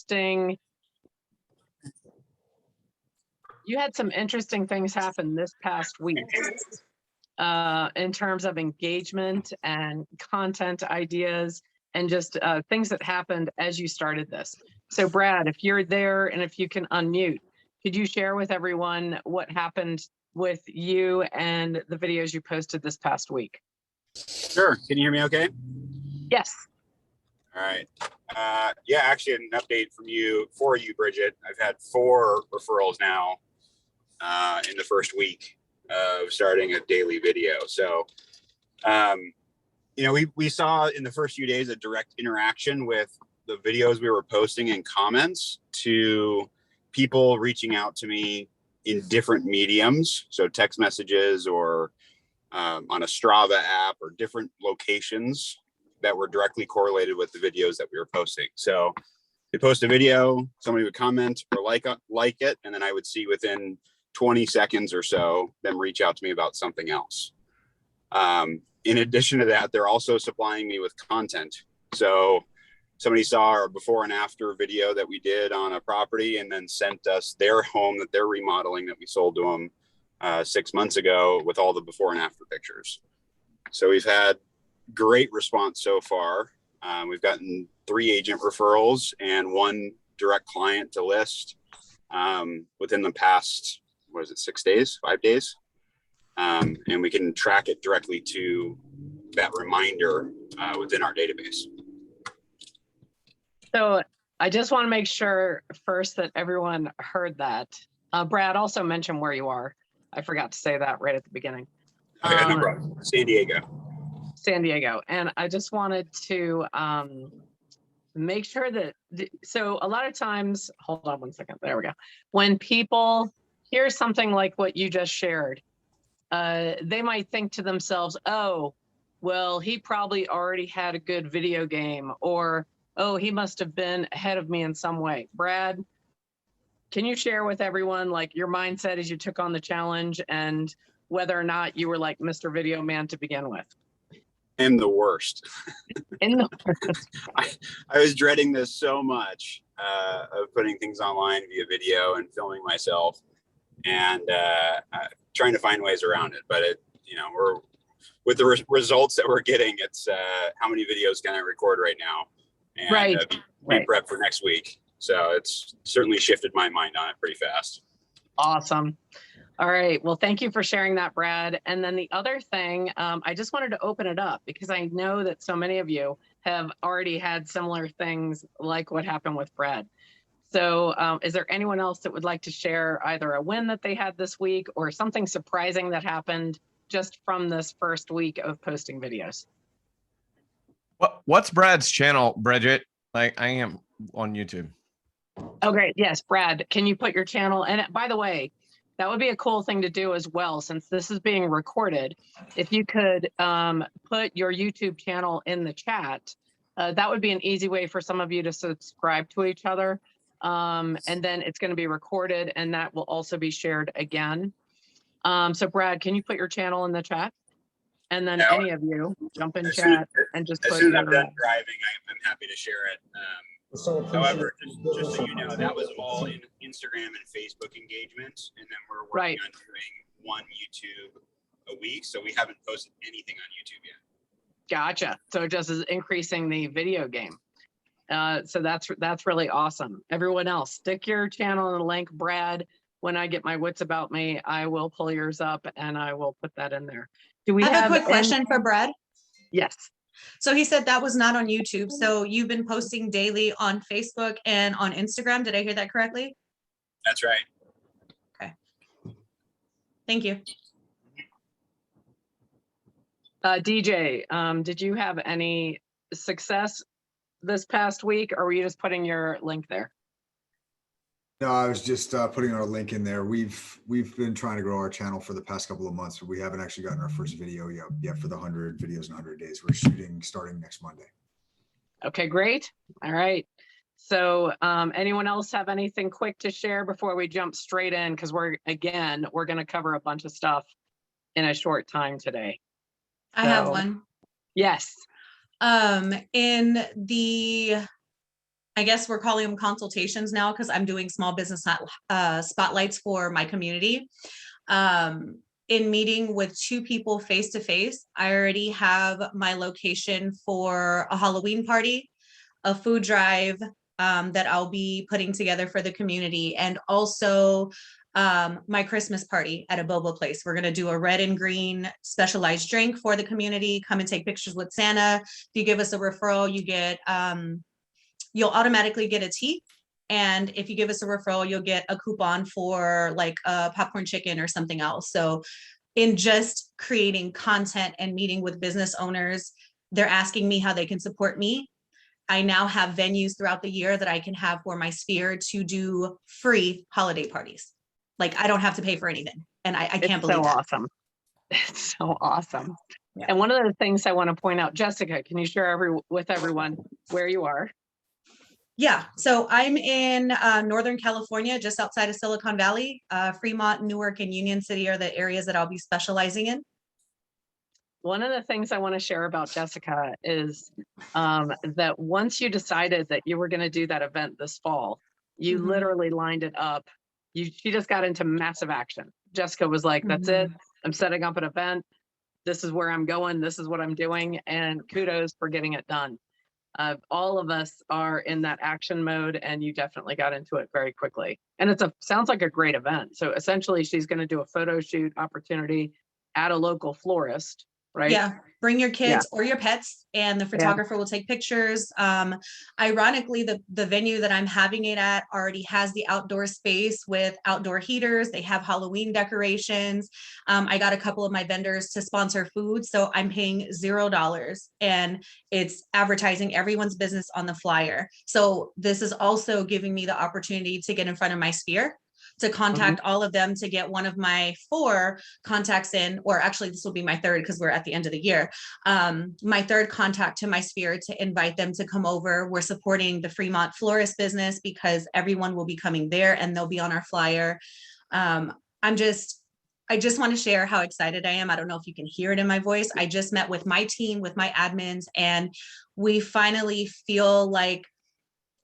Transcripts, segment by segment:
interesting, you had some interesting things happen this past week in terms of engagement and content ideas and just things that happened as you started this. So Brad, if you're there and if you can unmute, could you share with everyone what happened with you and the videos you posted this past week? Sure. Can you hear me okay? Yes. All right. Yeah, actually an update from you for you, Bridget. I've had 4 referrals now in the first week of starting a daily video. So, you know, we saw in the first few days a direct interaction with the videos we were posting in comments to people reaching out to me in different mediums. So text messages or on a Strava app or different locations that were directly correlated with the videos that we were posting. So we post a video, somebody would comment or like it, and then I would see within 20 seconds or so them reach out to me about something else. In addition to that, they're also supplying me with content. So somebody saw our before and after video that we did on a property and then sent us their home that they're remodeling that we sold to them 6 months ago with all the before and after pictures. So we've had great response so far. We've gotten 3 agent referrals and 1 direct client to list within the past, what is it, 6 days, 5 days? And we can track it directly to that reminder within our database. So I just want to make sure first that everyone heard that. Brad, also mention where you are. I forgot to say that right at the beginning. Okay, no problem. San Diego. San Diego. And I just wanted to make sure that, so a lot of times, hold on one second, there we go. When people hear something like what you just shared, they might think to themselves, oh, well, he probably already had a good video game, or, oh, he must have been ahead of me in some way. Brad, can you share with everyone like your mindset as you took on the challenge and whether or not you were like Mr. Video Man to begin with? I'm the worst. In the I was dreading this so much of putting things online via video and filming myself and trying to find ways around it. But it, you know, we're with the results that we're getting. It's how many videos can I record right now and right. be prepped for next week. So it's certainly shifted my mind on it pretty fast. Awesome. All right. Well, thank you for sharing that, Brad. And then the other thing, I just wanted to open it up because I know that so many of you have already had similar things like what happened with Brad. So is there anyone else that would like to share either a win that they had this week or something surprising that happened just from this first week of posting videos? What's Brad's channel, Bridget? Like, I am on YouTube. Oh, great. Yes, Brad, can you put your channel? And by the way, that would be a cool thing to do as well, since this is being recorded. If you could put your YouTube channel in the chat, that would be an easy way for some of you to subscribe to each other. And then it's going to be recorded and that will also be shared again. So Brad, can you put your channel in the chat? And then any of you jump in chat and just put. As soon as I'm done driving, I'm happy to share it. However, just so you know, that was all in Instagram and Facebook engagement, and then we're working on doing 1 YouTube a week, so we haven't posted anything on YouTube yet. Gotcha. So it just is increasing the video game. So that's really awesome. Everyone else, stick your channel in the link. Brad, when I get my wits about me, I will pull yours up and I will put that in there. Do we have a quick question for Brad? Yes. So he said that was not on YouTube. So you've been posting daily on Facebook and on Instagram. Did I hear that correctly? That's right. Okay. Thank you. DJ, did you have any success this past week, or were you just putting your link there? No, I was just putting our link in there. We've been trying to grow our channel for the past couple of months, but we haven't actually gotten our first video yet for the 100 videos in 100 days. We're shooting starting next Monday. Okay, great. All right. So anyone else have anything quick to share before we jump straight in? Because we're going to cover a bunch of stuff in a short time today. I have one. Yes. I I guess we're calling them consultations now because I'm doing small business spotlights for my community. In meeting with 2 people face to face, I already have my location for a Halloween party, a food drive that I'll be putting together for the community, and also my Christmas party at a boba place. We're going to do a red and green specialized drink for the community. Come and take pictures with Santa. If you give us a referral, you get you'll automatically get a tea. And if you give us a referral, you'll get a coupon for like a popcorn chicken or something else. So in just creating content and meeting with business owners, they're asking me how they can support me. I now have venues throughout the year that I can have for my sphere to do free holiday parties. Like I don't have to pay for anything. And I can't It's believe so that. awesome. It's so awesome. Yeah. And one of the things I want to point out, Jessica, can you share with everyone where you are? Yeah, so I'm in Northern California, just outside of Silicon Valley. Fremont, Newark, and Union City are the areas that I'll be specializing in. One of the things I want to share about Jessica is that once you decided that you were going to do that event this fall, you Mhm. literally lined it up. She just got into massive action. Jessica was like, that's it. I'm setting up an event. This is where I'm going. This is what I'm doing. And kudos for getting it done. All of us are in that action mode, and you definitely got into it very quickly. And sounds like a great event. So essentially, she's going to do a photo shoot opportunity at a local florist, right? Yeah, bring your kids Yeah. or your pets, and the photographer will take pictures. Ironically, the venue that I'm having it at already has the outdoor space with outdoor heaters. They have Halloween decorations. I got a couple of my vendors to sponsor food, so I'm paying $0, and it's advertising everyone's business on the flyer. So this is also giving me the opportunity to get in front of my sphere, to contact all of them, to get one of my 4 contacts in, or actually this will be my 3rd because we're at the end of the year. My 3rd contact to my sphere to invite them to come over. We're supporting the Fremont florist business because everyone will be coming there and they'll be on our flyer. I just want to share how excited I am. I don't know if you can hear it in my voice. I just met with my team, with my admins, and we finally feel like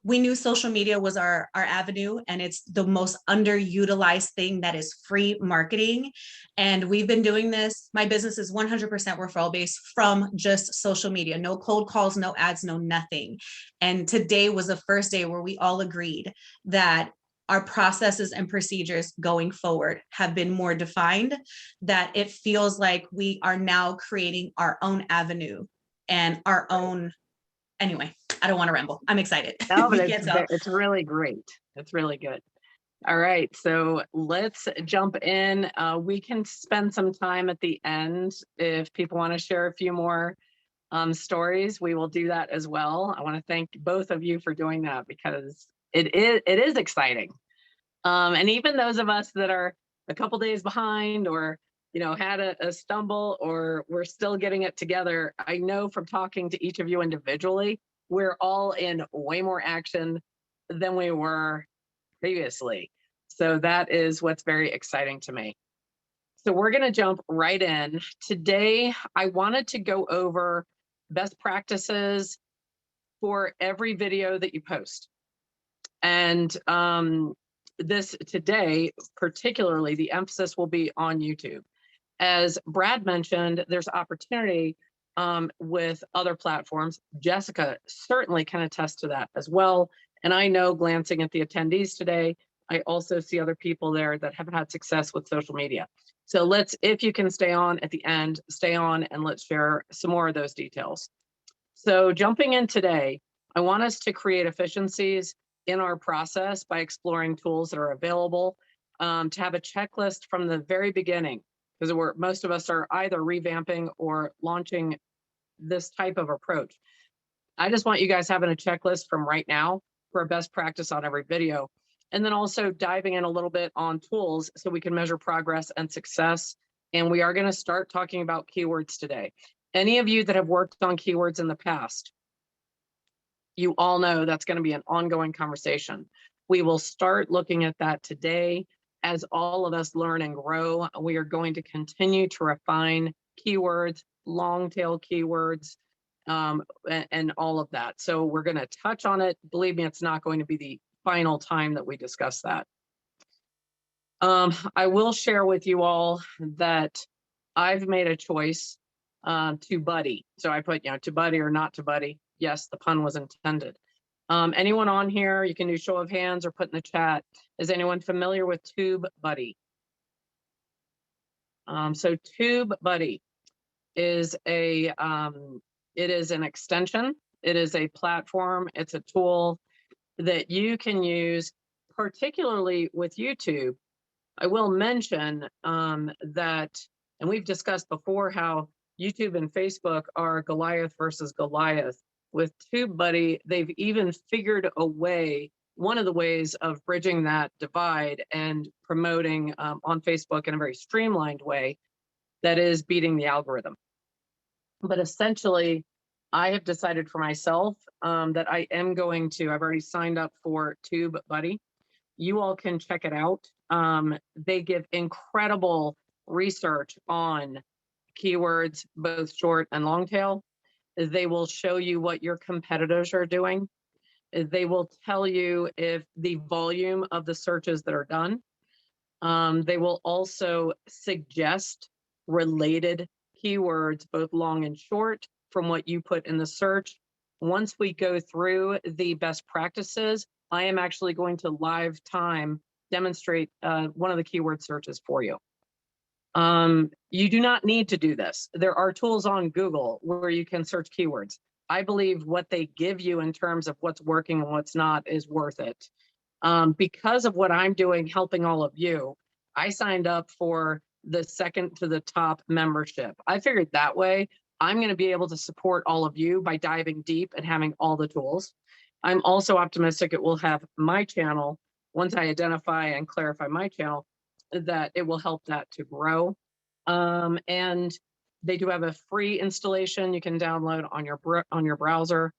we knew social media was our avenue, and it's the most underutilized thing that is free marketing. And we've been doing this. My business is 100% referral based from just social media, no cold calls, no ads, no nothing. And today was the first day where we all agreed that our processes and procedures going forward have been more defined, that it feels like we are now creating our own avenue and our own. Anyway, I don't want to ramble. I'm excited. No, but You can't tell. it's really great. It's really good. All right, so let's jump in. We can spend some time at the end if people want to share a few more stories. We will do that as well. I want to thank both of you for doing that because it is exciting. And even those of us that are a couple days behind, or had a stumble, or we're still getting it together, I know from talking to each of you individually, we're all in way more action than we were previously. So that is what's very exciting to me. So we're going to jump right in. Today, I wanted to go over best practices for every video that you post. And this today, particularly, the emphasis will be on YouTube. As Brad mentioned, there's opportunity with other platforms. Jessica certainly can attest to that as well. And I know, glancing at the attendees today, I also see other people there that have had success with social media. So if you can stay on at the end, stay on, and let's share some more of those details. So jumping in today, I want us to create efficiencies in our process by exploring tools that are available, to have a checklist from the very beginning, because most of us are either revamping or launching this type of approach. I just want you guys having a checklist from right now for a best practice on every video, and then also diving in a little bit on tools so we can measure progress and success. And we are going to start talking about keywords today. Any of you that have worked on keywords in the past, you all know that's going to be an ongoing conversation. We will start looking at that today. As all of us learn and grow, we are going to continue to refine keywords, long tail keywords, and all of that. So we're going to touch on it. Believe me, it's not going to be the final time that we discuss that. I will share with you all that I've made a choice to buddy. So I put, to buddy or not to buddy. Yes, the pun was intended. Anyone on here, you can do show of hands or put in the chat. Is anyone familiar with TubeBuddy? So TubeBuddy is it is an extension. It is a platform. It's a tool that you can use, particularly with YouTube. I will mention that, and we've discussed before how YouTube and Facebook are Goliath versus Goliath. With TubeBuddy, they've even figured a way, one of the ways of bridging that divide and promoting on Facebook in a very streamlined way that is beating the algorithm. But essentially, I have decided for myself that I am going to, I've already signed up for TubeBuddy. You all can check it out. They give incredible research on keywords, both short and long tail. They will show you what your competitors are doing. They will tell you if the volume of the searches that are done. They will also suggest related keywords, both long and short, from what you put in the search. Once we go through the best practices, I am actually going to live time demonstrate one of the keyword searches for you. You do not need to do this. There are tools on Google where you can search keywords. I believe what they give you in terms of what's working and what's not is worth it. Because of what I'm doing, helping all of you, I signed up for the second to the top membership. I figured that way, I'm going to be able to support all of you by diving deep and having all the tools. I'm also optimistic it will have my channel, once I identify and clarify my channel, that it will help that to grow. And they do have a free installation you can download on your browser.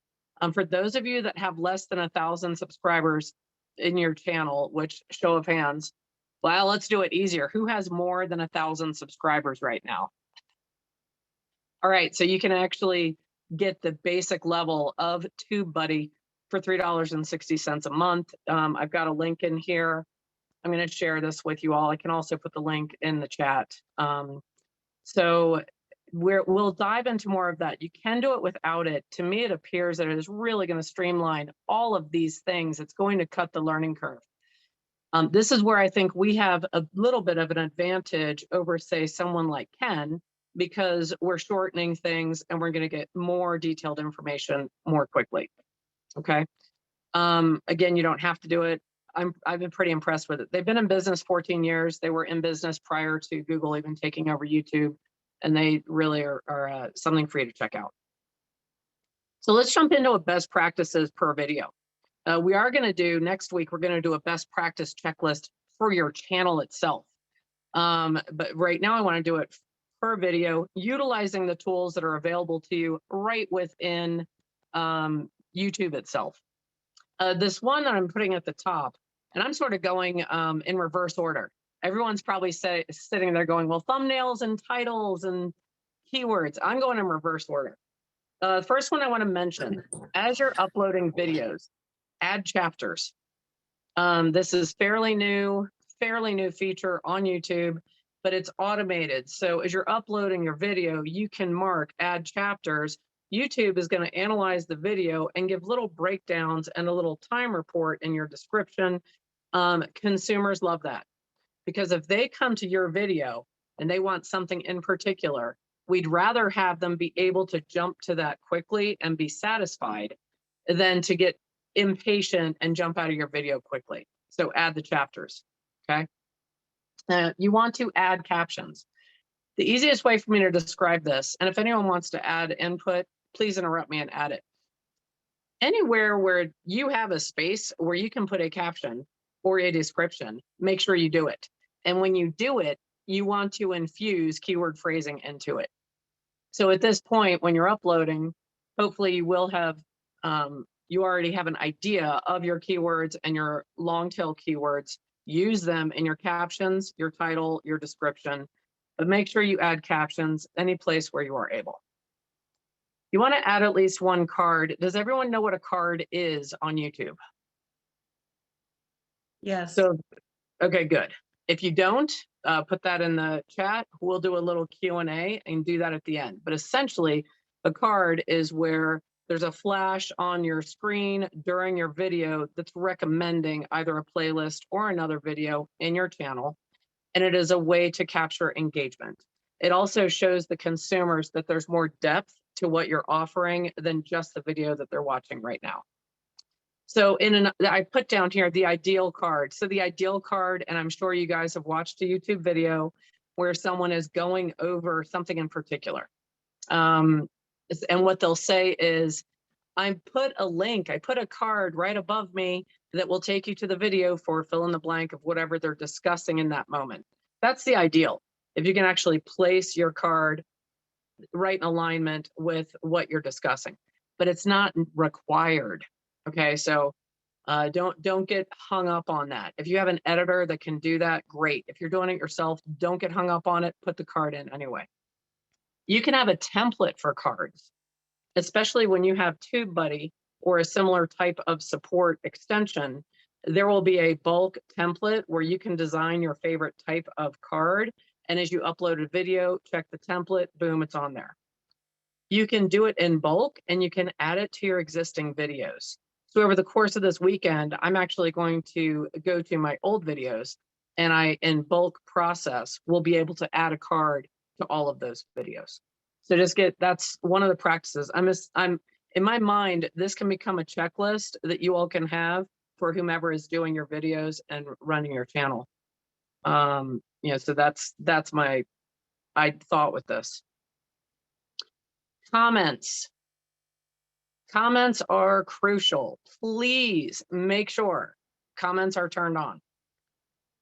For those of you that have less than 1,000 subscribers in your channel, which show of hands, well, let's do it easier. Who has more than 1,000 subscribers right now? All right, so you can actually get the basic level of TubeBuddy for $3.60 a month. I've got a link in here. I'm going to share this with you all. I can also put the link in the chat. So we'll dive into more of that. You can do it without it. To me, it appears that it is really going to streamline all of these things. It's going to cut the learning curve. This is where I think we have a little bit of an advantage over, say, someone like Ken, because we're shortening things and we're going to get more detailed information more quickly. Okay. Again, you don't have to do it. I've been pretty impressed with it. They've been in business 14 years. They were in business prior to Google even taking over YouTube, and they really are something for you to check out. So let's jump into a best practices per video. We are going to do next week, we're going to do a best practice checklist for your channel itself. But right now I want to do it per video, utilizing the tools that are available to you right within YouTube itself. This one that I'm putting at the top, and I'm sort of going in reverse order. Everyone's probably sitting there going, well, thumbnails and titles and keywords. I'm going in reverse order. First one I want to mention, as you're uploading videos, add chapters. This is fairly new feature on YouTube, but it's automated. So as you're uploading your video, you can mark add chapters. YouTube is going to analyze the video and give little breakdowns and a little time report in your description. Consumers love that, because if they come to your video and they want something in particular, we'd rather have them be able to jump to that quickly and be satisfied than to get impatient and jump out of your video quickly. So add the chapters, okay? You want to add captions. The easiest way for me to describe this, and if anyone wants to add input, please interrupt me and add it. Anywhere where you have a space where you can put a caption or a description, make sure you do it. And when you do it, you want to infuse keyword phrasing into it. So at this point, when you're uploading, hopefully you will have, you already have an idea of your keywords and your long tail keywords. Use them in your captions, your title, your description, but make sure you add captions any place where you are able. You want to add at least one card. Does everyone know what a card is on YouTube? Yes. So, okay, good. If you don't, put that in the chat. We'll do a little Q&A and do that at the end. But essentially, a card is where there's a flash on your screen during your video that's recommending either a playlist or another video in your channel. And it is a way to capture engagement. It also shows the consumers that there's more depth to what you're offering than just the video that they're watching right now. So I put down here the ideal card. So the ideal card, and I'm sure you guys have watched a YouTube video where someone is going over something in particular. And what they'll say is, I put a card right above me that will take you to the video for fill in the blank of whatever they're discussing in that moment. That's the ideal. If you can actually place your card right in alignment with what you're discussing, but it's not required. Okay, so don't get hung up on that. If you have an editor that can do that, great. If you're doing it yourself, don't get hung up on it. Put the card in anyway. You can have a template for cards, especially when you have TubeBuddy or a similar type of support extension. There will be a bulk template where you can design your favorite type of card. And as you upload a video, check the template, boom, it's on there. You can do it in bulk and you can add it to your existing videos. So over the course of this weekend, I'm actually going to go to my old videos and in bulk process, will be able to add a card to all of those videos. So that's one of the practices. I'm in my mind, this can become a checklist that you all can have for whomever is doing your videos and running your channel. So that's my thought with this. Comments are crucial. Please make sure comments are turned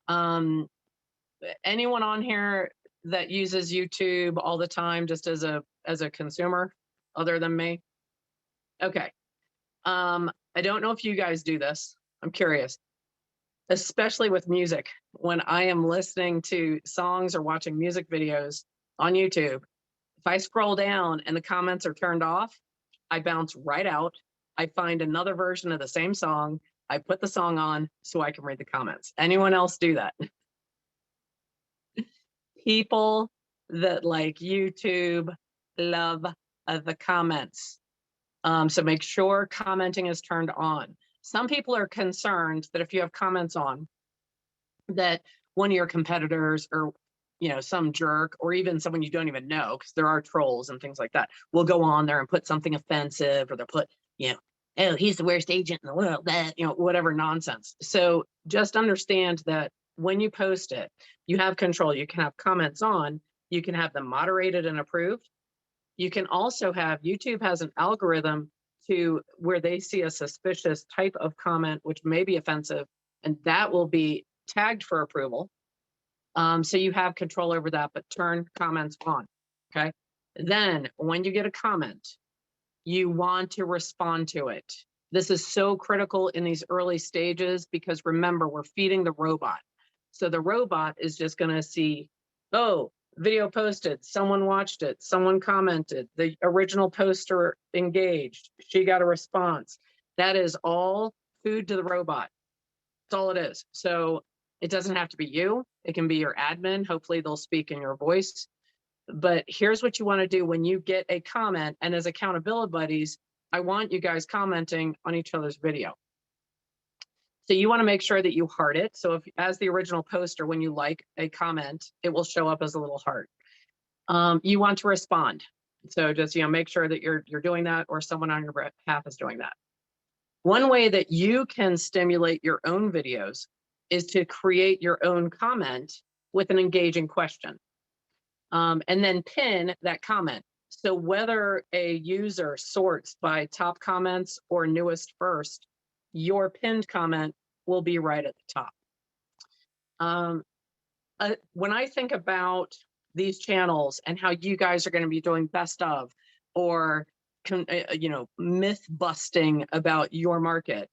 on. Anyone on here that uses YouTube all the time just as a consumer other than me? Okay. I don't know if you guys do this. I'm curious, especially with music. When I am listening to songs or watching music videos on YouTube, if I scroll down and the comments are turned off, I bounce right out. I find another version of the same song. I put the song on so I can read the comments. Anyone else do that? People that like YouTube love the comments. So make sure commenting is turned on. Some people are concerned that if you have comments on, that one of your competitors or some jerk or even someone you don't even know, because there are trolls and things like that, will go on there and put something offensive, or they'll put, oh, he's the worst agent in the world, that, whatever nonsense. So just understand that when you post it, you have control. You can have comments on, you can have them moderated and approved. You can also have, YouTube has an algorithm to where they see a suspicious type of comment, which may be offensive, and that will be tagged for approval. So you have control over that, but turn comments on, okay? Then when you get a comment, you want to respond to it. This is so critical in these early stages because remember, we're feeding the robot. So the robot is just gonna see, oh, video posted, someone watched it, someone commented, the original poster engaged, she got a response. That is all food to the robot. That's all it is. So it doesn't have to be you. It can be your admin. Hopefully they'll speak in your voice. But here's what you want to do when you get a comment, and as accountability buddies, I want you guys commenting on each other's video. So you want to make sure that you heart it. So if, as the original poster, when you like a comment, it will show up as a little heart. You want to respond. So just, make sure that you're doing that, or someone on your behalf is doing that. One way that you can stimulate your own videos is to create your own comment with an engaging question. And then pin that comment. So whether a user sorts by top comments or newest first, your pinned comment will be right at the top. When I think about these channels and how you guys are going to be doing best of, or myth busting about your market,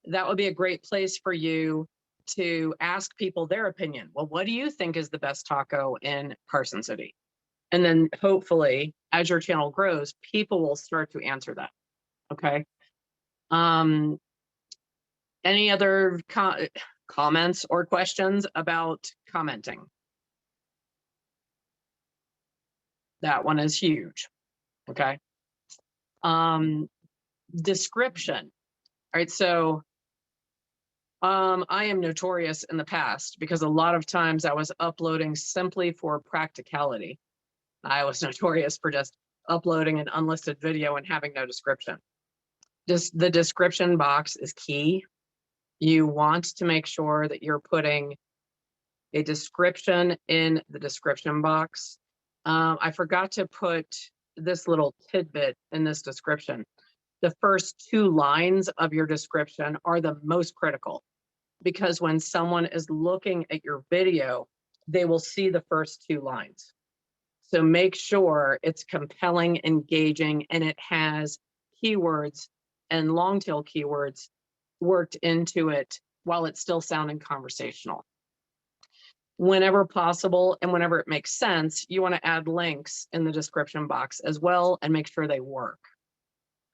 that would be a great place for you to ask people their opinion. Well, what do you think is the best taco in Carson City? And then hopefully as your channel grows, people will start to answer that. Okay. Any other comments or questions about commenting? That one is huge. Okay. Description. All right. So I am notorious in the past because a lot of times I was uploading simply for practicality. I was notorious for just uploading an unlisted video and having no description. Just the description box is key. You want to make sure that you're putting a description in the description box. I forgot to put this little tidbit in this description. The first 2 lines of your description are the most critical, because when someone is looking at your video, they will see the first 2 lines. So make sure it's compelling, engaging, and it has keywords and long tail keywords worked into it while it's still sounding conversational. Whenever possible and whenever it makes sense, you want to add links in the description box as well and make sure they work.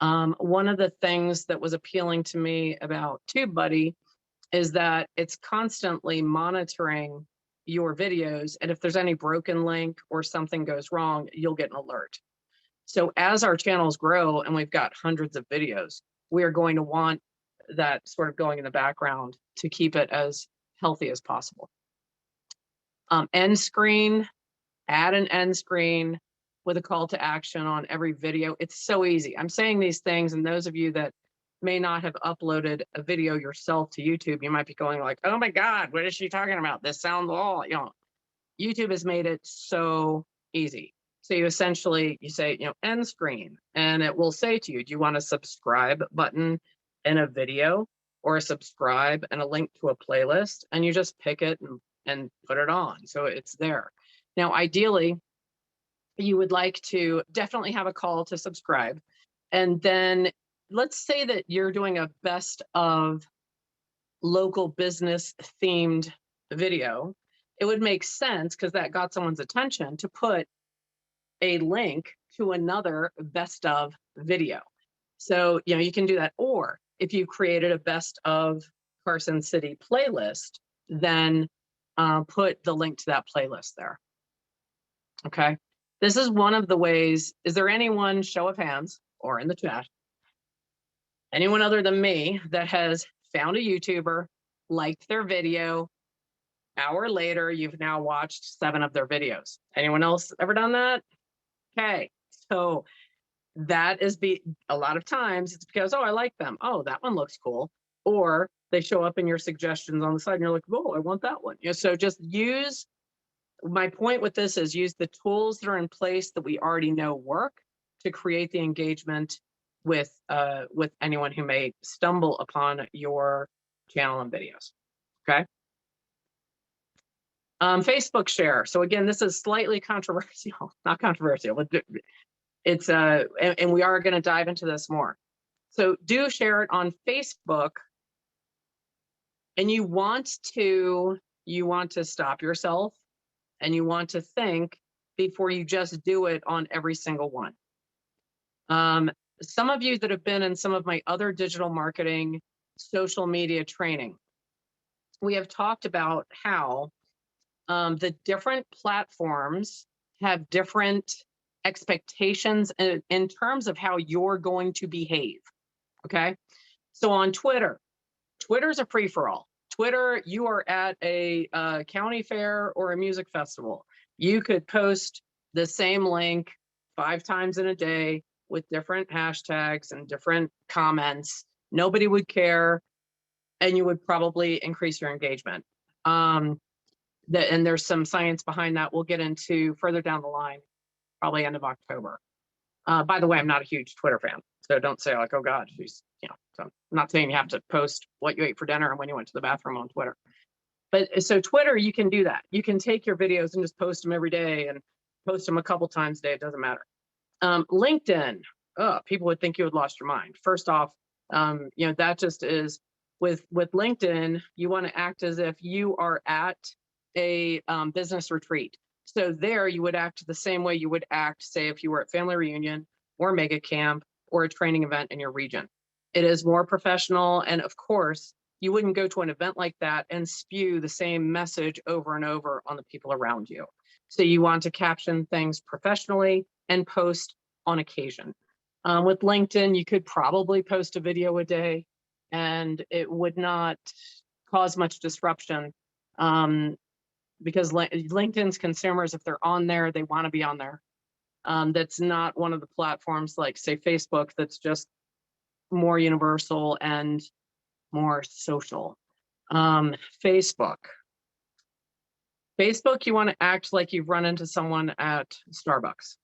One of the things that was appealing to me about TubeBuddy is that it's constantly monitoring your videos. And if there's any broken link or something goes wrong, you'll get an alert. So as our channels grow and we've got hundreds of videos, we are going to want that sort of going in the background to keep it as healthy as possible. End screen, add an end screen with a call to action on every video. It's so easy. I'm saying these things, and those of you that may not have uploaded a video yourself to YouTube, you might be going like, oh my God, what is she talking about? This sounds all, YouTube has made it so easy. So you essentially, you say, end screen, and it will say to you, do you want a subscribe button in a video or a subscribe and a link to a playlist? And you just pick it and put it on. So it's there. Now, ideally, you would like to definitely have a call to subscribe. And then let's say that you're doing a best of local business themed video. It would make sense, because that got someone's attention, to put a link to another best of video. So, you can do that. Or if you created a best of Carson City playlist, then put the link to that playlist there. Okay. This is one of the ways. Is there anyone, show of hands or in the chat, anyone other than me that has found a YouTuber, liked their video, hour later, you've now watched 7 of their videos? Anyone else ever done that? Okay. So that is a lot of times it's because, oh, I like them. Oh, that one looks cool. Or they show up in your suggestions on the side and you're like, oh, I want that one. So just use, my point with this is use the tools that are in place that we already know work to create the engagement with anyone who may stumble upon your channel and videos. Okay. Facebook share. So again, this is slightly controversial, not controversial, but it's and we are going to dive into this more. So do share it on Facebook, and you want to stop yourself and you want to think before you just do it on every single one. Some of you that have been in some of my other digital marketing, social media training, we have talked about how the different platforms have different expectations in terms of how you're going to behave. Okay. So on Twitter's a free-for-all. Twitter, you are at a county fair or a music festival. You could post the same link 5 times in a day with different hashtags and different comments. Nobody would care, and you would probably increase your engagement. And there's some science behind that we'll get into further down the line, probably end of October. By the way, I'm not a huge Twitter fan, so don't say like, oh God, she's, so I'm not saying you have to post what you ate for dinner and when you went to the bathroom on Twitter. But so Twitter, you can do that. You can take your videos and just post them every day and post them a couple times a day. It doesn't matter. LinkedIn, people would think you had lost your mind. First off, that just is with LinkedIn, you want to act as if you are at a business retreat. So there you would act the same way you would act, say, if you were at family reunion or mega camp or a training event in your region. It is more professional. And of course, you wouldn't go to an event like that and spew the same message over and over on the people around you. So you want to caption things professionally and post on occasion. With LinkedIn, you could probably post a video a day and it would not cause much disruption, because LinkedIn's consumers, if they're on there, they want to be on there. That's not one of the platforms like, say, Facebook, that's just more universal and more social. Facebook, you want to act like you've run into someone at Starbucks,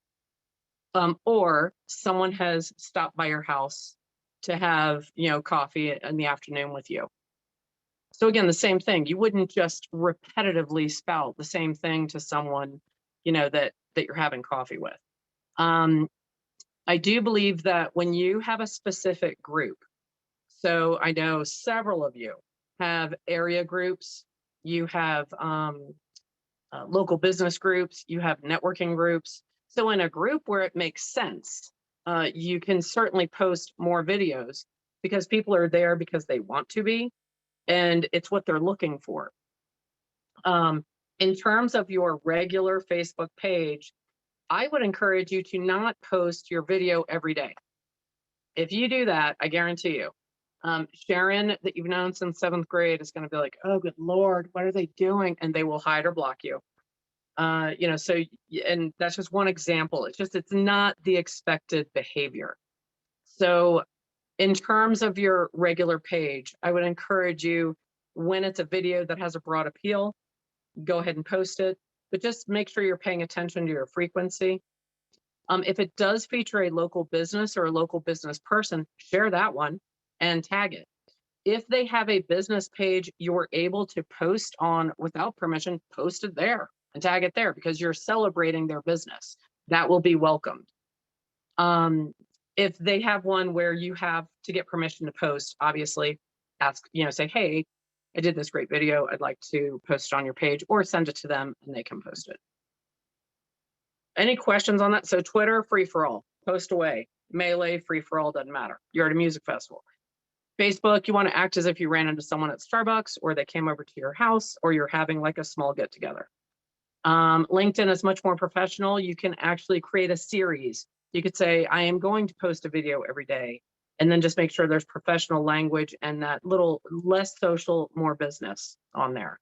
or someone has stopped by your house to have, coffee in the afternoon with you. So again, the same thing. You wouldn't just repetitively spout the same thing to someone, that you're having coffee with. I do believe that when you have a specific group, so I know several of you have area groups, you have local business groups, you have networking groups. So in a group where it makes sense, you can certainly post more videos because people are there because they want to be, and it's what they're looking for. In terms of your regular Facebook page, I would encourage you to not post your video every day. If you do that, I guarantee you, Sharon, that you've known since 7th grade, is going to be like, oh, good Lord, what are they doing? And they will hide or block you. So, and that's just one example. It's not the expected behavior. So in terms of your regular page, I would encourage you, when it's a video that has a broad appeal, go ahead and post it, but just make sure you're paying attention to your frequency. If it does feature a local business or a local business person, share that one and tag it. If they have a business page you're able to post on without permission, post it there and tag it there because you're celebrating their business. That will be welcomed. If they have one where you have to get permission to post, obviously ask, say, hey, I did this great video. I'd like to post it on your page, or send it to them and they can post it. Any questions on that? So Twitter, free for all, post away. Melee, free for all, doesn't matter. You're at a music festival. Facebook, you want to act as if you ran into someone at Starbucks, or they came over to your house, or you're having like a small get together. LinkedIn is much more professional. You can actually create a series. You could say, I am going to post a video every day, and then just make sure there's professional language and that little less social, more business on there.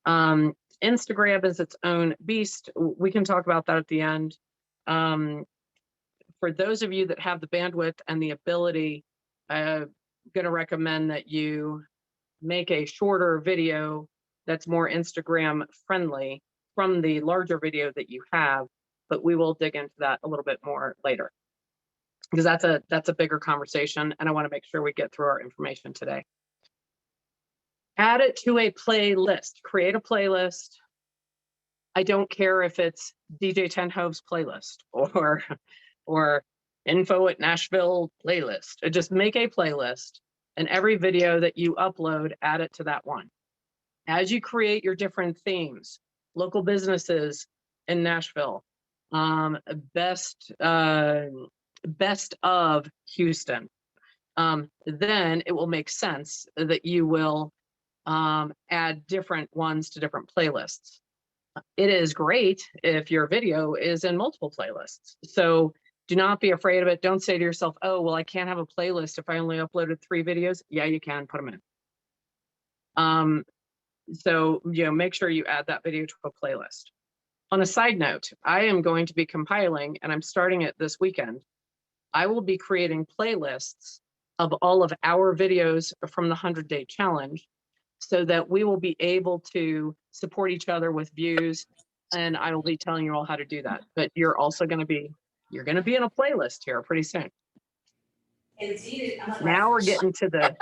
Instagram is its own beast. We can talk about that at the end. For those of you that have the bandwidth and the ability, I'm going to recommend that you make a shorter video that's more Instagram friendly from the larger video that you have, but we will dig into that a little bit more later because that's a bigger conversation, and I want to make sure we get through our information today. Add it to a playlist. Create a playlist. I don't care if it's DJ Tenhove's playlist or Info at Nashville playlist. Just make a playlist, and every video that you upload, add it to that one. As you create your different themes, local businesses in Nashville, best of Houston, then it will make sense that you will add different ones to different playlists. It is great if your video is in multiple playlists. So do not be afraid of it. Don't say to yourself, oh, well, I can't have a playlist if I only uploaded 3 videos. Yeah, you can put them in. So, make sure you add that video to a playlist. On a side note, I am going to be compiling, and I'm starting it this weekend. I will be creating playlists of all of our videos from the 100-day challenge so that we will be able to support each other with views. And I will be telling you all how to do that. But you're also going to be, in a playlist here pretty soon. Now we're getting to the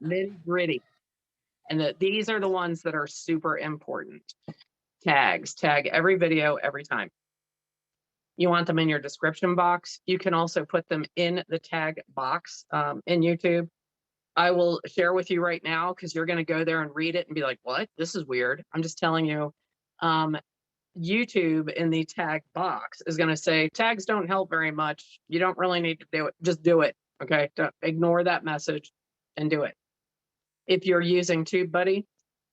nitty-gritty. And these are the ones that are super important. Tags. Tag every video every time. You want them in your description box. You can also put them in the tag box in YouTube. I will share with you right now because you're going to go there and read it and be like, what? This is weird. I'm just telling you, YouTube in the tag box is going to say tags don't help very much. You don't really need to do it. Just do it. Okay. Don't ignore that message and do it. If you're using TubeBuddy,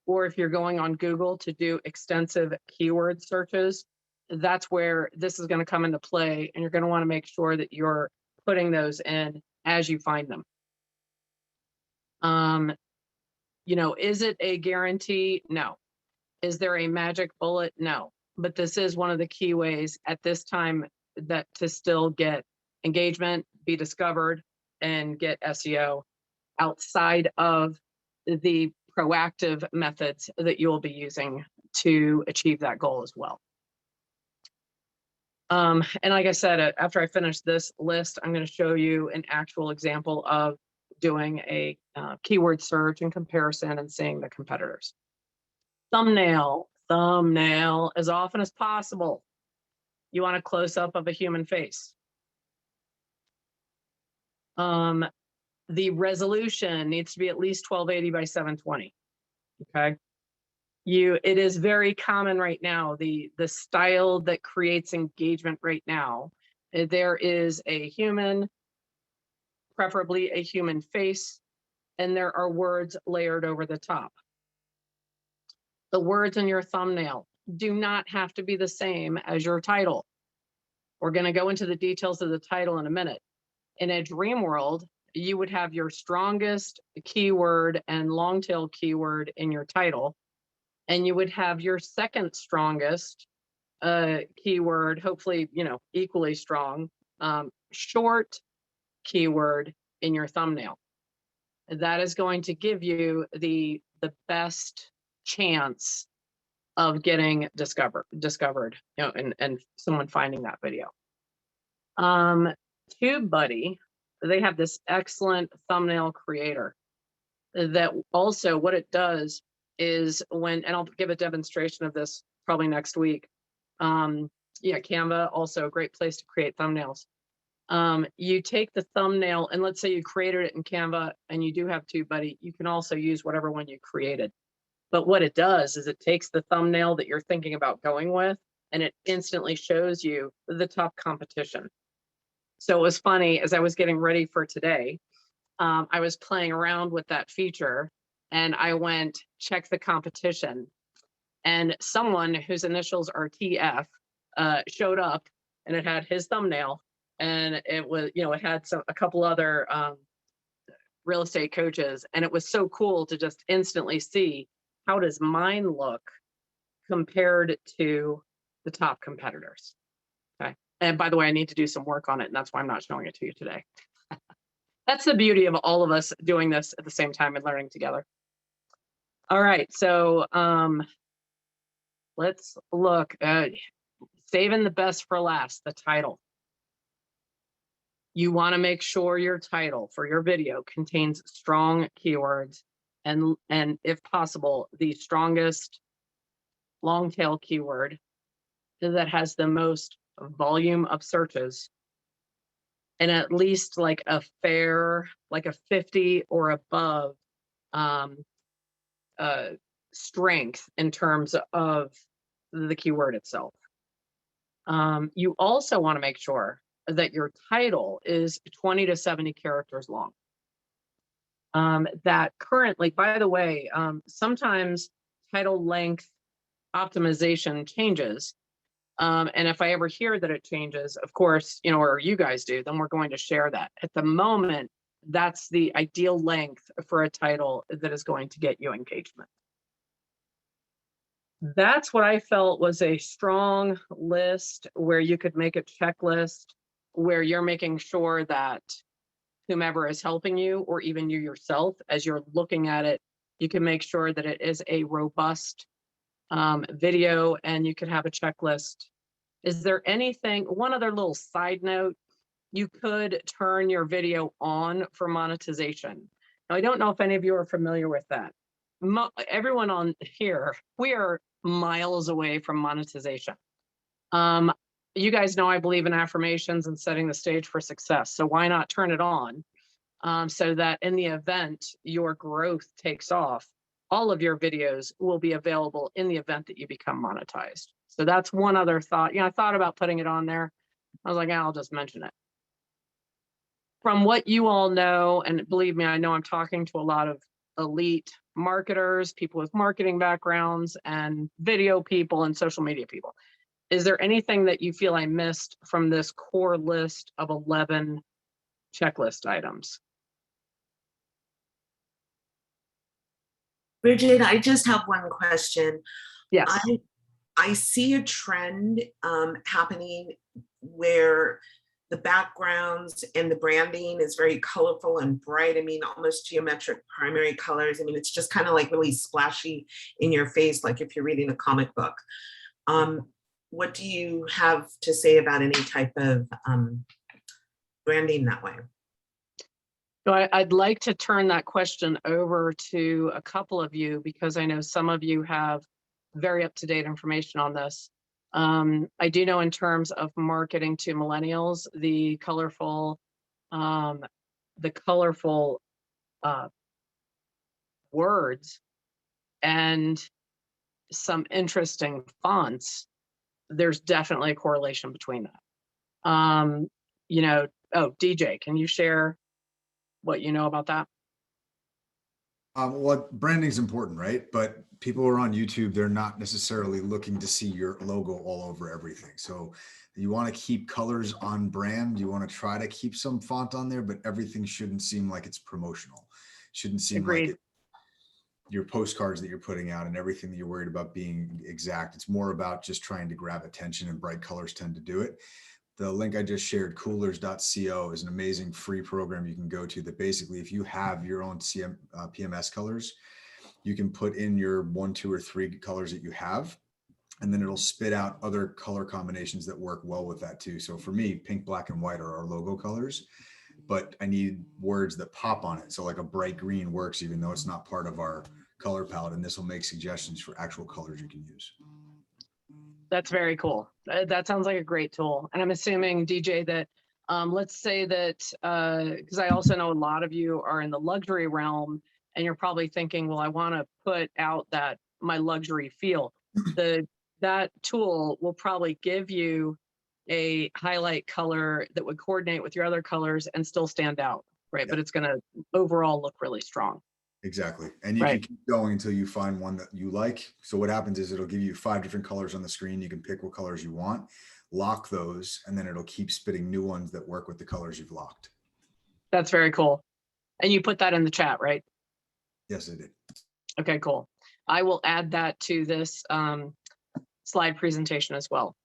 or if you're going on Google to do extensive keyword searches, that's where this is going to come into play. And you're going to want to make sure that you're putting those in as you find them. You know, is it a guarantee? No. Is there a magic bullet? No. But this is one of the key ways at this time that to still get engagement, be discovered, and get SEO outside of the proactive methods that you'll be using to achieve that goal as well. And like I said, after I finish this list, I'm going to show you an actual example of doing a keyword search and comparison and seeing the competitors. Thumbnail as often as possible. You want a close-up of a human face. The resolution needs to be at least 1280 by 720. Okay. It is very common right now, the style that creates engagement right now. There is a human, preferably a human face, and there are words layered over the top. The words in your thumbnail do not have to be the same as your title. We're going to go into the details of the title in a minute. In a dream world, you would have your strongest keyword and long tail keyword in your title, and you would have your second strongest keyword, hopefully, you know, equally strong, short keyword in your thumbnail. That is going to give you the best chance of getting discovered, you know, and someone finding that video. TubeBuddy, they have this excellent thumbnail creator that also what it does is and I'll give a demonstration of this probably next week. Yeah, Canva, also a great place to create thumbnails. You take the thumbnail and let's say you created it in Canva and you do have TubeBuddy, you can also use whatever one you created. But what it does is it takes the thumbnail that you're thinking about going with and it instantly shows you the top competition. So it was funny, as I was getting ready for today, I was playing around with that feature and I went check the competition, and someone whose initials are TF showed up and it had his thumbnail, and it was, you know, it had a couple other real estate coaches, and it was so cool to just instantly see how does mine look compared to the top competitors. Okay. And by the way, I need to do some work on it, and that's why I'm not showing it to you today. That's the beauty of all of us doing this at the same time and learning together. All right, so let's look at saving the best for last, the title. You want to make sure your title for your video contains strong keywords and if possible, the strongest long tail keyword that has the most volume of searches, and at least like a 50 or above strength in terms of the keyword itself. You also want to make sure that your title is 20 to 70 characters long. That currently, by the way, sometimes title length optimization changes. And if I ever hear that it changes, of course, you know, or you guys do, then we're going to share that. At the moment, that's the ideal length for a title that is going to get you engagement. That's what I felt was a strong list where you could make a checklist where you're making sure that whomever is helping you, or even you yourself, as you're looking at it, you can make sure that it is a robust video, and you could have a checklist. Is there anything, one other little side note, you could turn your video on for monetization. Now, I don't know if any of you are familiar with that. Everyone on here, we are miles away from monetization. You guys know I believe in affirmations and setting the stage for success. So why not turn it on so that in the event your growth takes off, all of your videos will be available in the event that you become monetized. So that's one other thought. You know, I thought about putting it on there. I was like, I'll just mention it. From what you all know, and believe me, I know I'm talking to a lot of elite marketers, people with marketing backgrounds, and video people and social media people. Is there anything that you feel I missed from this core list of 11 checklist items? Bridget, I just have one question. Yes. I see a trend happening where the backgrounds and the branding is very colorful and bright. I mean, almost geometric primary colors. I mean, it's just kind of like really splashy in your face, like if you're reading a comic book. What do you have to say about any type of branding that way? So I'd like to turn that question over to a couple of you, because I know some of you have very up-to-date information on this. I do know in terms of marketing to millennials, the colorful words and some interesting fonts, there's definitely a correlation between that. You know, oh, DJ, can you share what you know about that? Well, branding is important, right? But people who are on YouTube, they're not necessarily looking to see your logo all over everything. So you want to keep colors on brand. You want to try to keep some font on there, but everything shouldn't seem like it's promotional. Shouldn't seem Agreed. like your postcards that you're putting out and everything that you're worried about being exact. It's more about just trying to grab attention, and bright colors tend to do it. The link I just shared, coolers.co, is an amazing free program you can go to that basically, if you have your own PMS colors, you can put in your 1, 2, or 3 colors that you have, and then it'll spit out other color combinations that work well with that too. So for me, pink, black, and white are our logo colors, but I need words that pop on it. So like a bright green works, even though it's not part of our color palette, and this will make suggestions for actual colors you can use. That's very cool. That sounds like a great tool. And I'm assuming, DJ, that let's say that, because I also know a lot of you are in the luxury realm, and you're probably thinking, well, I want to put out that my luxury feel. That tool will probably give you a highlight color that would coordinate with your other colors and still stand out, right? Yep. But it's going to overall look really strong. Exactly. And you can keep going until you find one that you like. So what happens is it'll give you 5 different colors on the screen. You can pick what colors you want, lock those, and then it'll keep spitting new ones that work with the colors you've locked. That's very cool. And you put that in the chat, right? Yes, I did. Okay, cool. I will add that to this slide presentation as well.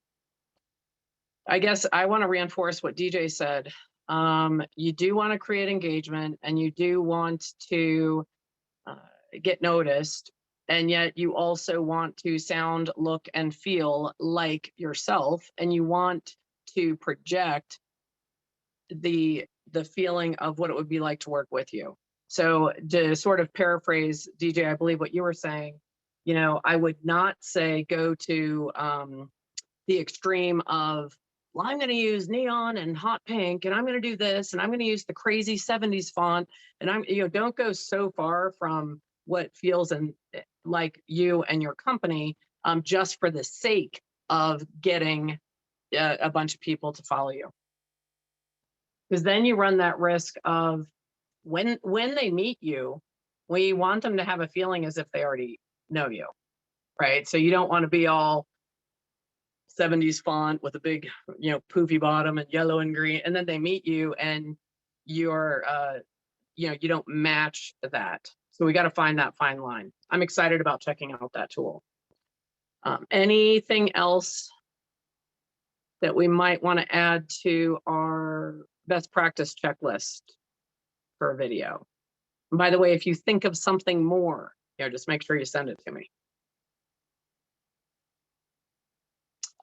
I guess I want to reinforce what DJ said. You do want to create engagement, and you do want to get noticed, and yet you also want to sound, look, and feel like yourself, and you want to project the feeling of what it would be like to work with you. So to sort of paraphrase, DJ, I believe what you were saying, you know, I would not say go to the extreme of, well, I'm going to use neon and hot pink, and I'm going to do this, and I'm going to use the crazy 70s font, and don't go so far from what feels like you and your company, just for the sake of getting a bunch of people to follow you. Because then you run that risk of when they meet you, we want them to have a feeling as if they already know you, right? So you don't want to be all 70s font with a big, poofy bottom and yellow and green, and then they meet you and you're, you don't match that. So we got to find that fine line. I'm excited about checking out that tool. Anything else that we might want to add to our best practice checklist for a video? And by the way, if you think of something more, just make sure you send it to me.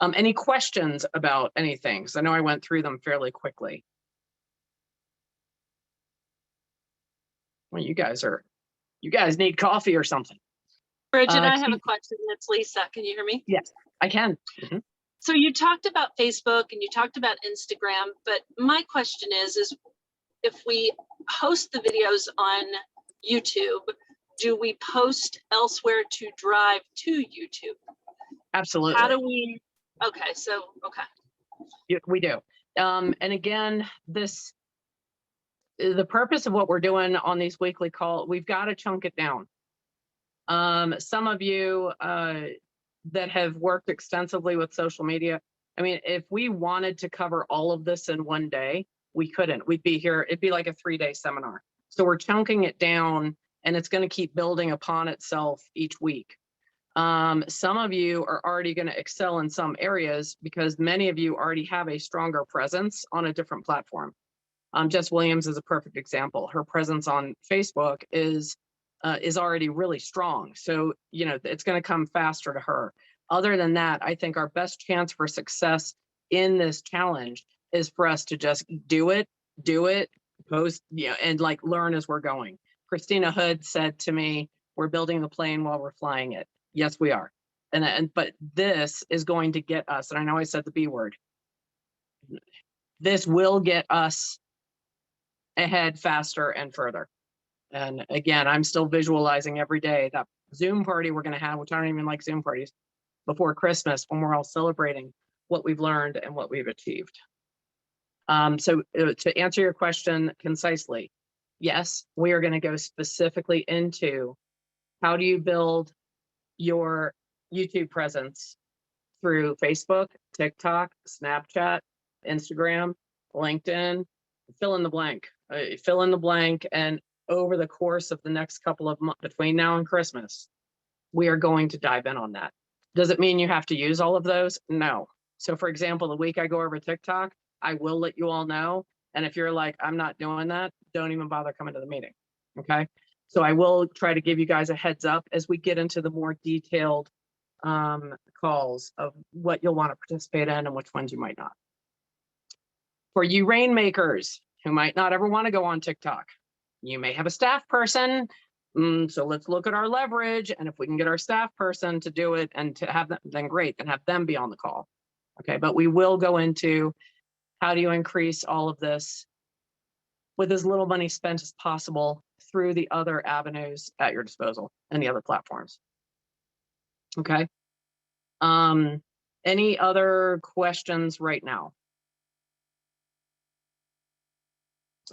Any questions about anything? Because I know I went through them fairly quickly. Well, you guys need coffee or something. Bridget, I have a question. It's Lisa. Can you hear me? Yes, I can. Mm-hmm. So you talked about Facebook and you talked about Instagram, but my question is if we host the videos on YouTube, do we post elsewhere to drive to YouTube? Absolutely. How do we, okay, so, okay. We do. And again, the purpose of what we're doing on these weekly calls, we've got to chunk it down. Some of you that have worked extensively with social media, I mean, if we wanted to cover all of this in one day, we couldn't. We'd be here, it'd be like a 3-day seminar. So we're chunking it down, and it's going to keep building upon itself each week. Some of you are already going to excel in some areas because many of you already have a stronger presence on a different platform. Jess Williams is a perfect example. Her presence on Facebook is already really strong. So, you know, it's going to come faster to her. Other than that, I think our best chance for success in this challenge is for us to just do it, post, you know, and like learn as we're going. Christina Hood said to me, we're building the plane while we're flying it. Yes, we are. But this is going to get us, and I know I said the B word, this will get us ahead faster and further. And again, I'm still visualizing every day that Zoom party we're going to have, which I don't even like Zoom parties, before Christmas, when we're all celebrating what we've learned and what we've achieved. So to answer your question concisely, yes, we are going to go specifically into how do you build your YouTube presence through Facebook, TikTok, Snapchat, Instagram, LinkedIn, fill in the blank. And over the course of the next couple of months between now and Christmas, we are going to dive in on that. Does it mean you have to use all of those? No. So for example, the week I go over TikTok, I will let you all know. And if you're like, I'm not doing that, don't even bother coming to the meeting. Okay. So I will try to give you guys a heads up as we get into the more detailed calls of what you'll want to participate in and which ones you might not. For you rainmakers who might not ever want to go on TikTok, you may have a staff person. So let's look at our leverage. And if we can get our staff person to do it and to have them, then great, then have them be on the call. Okay, but we will go into how do you increase all of this with as little money spent as possible through the other avenues at your disposal and the other platforms. Okay. Any other questions right now?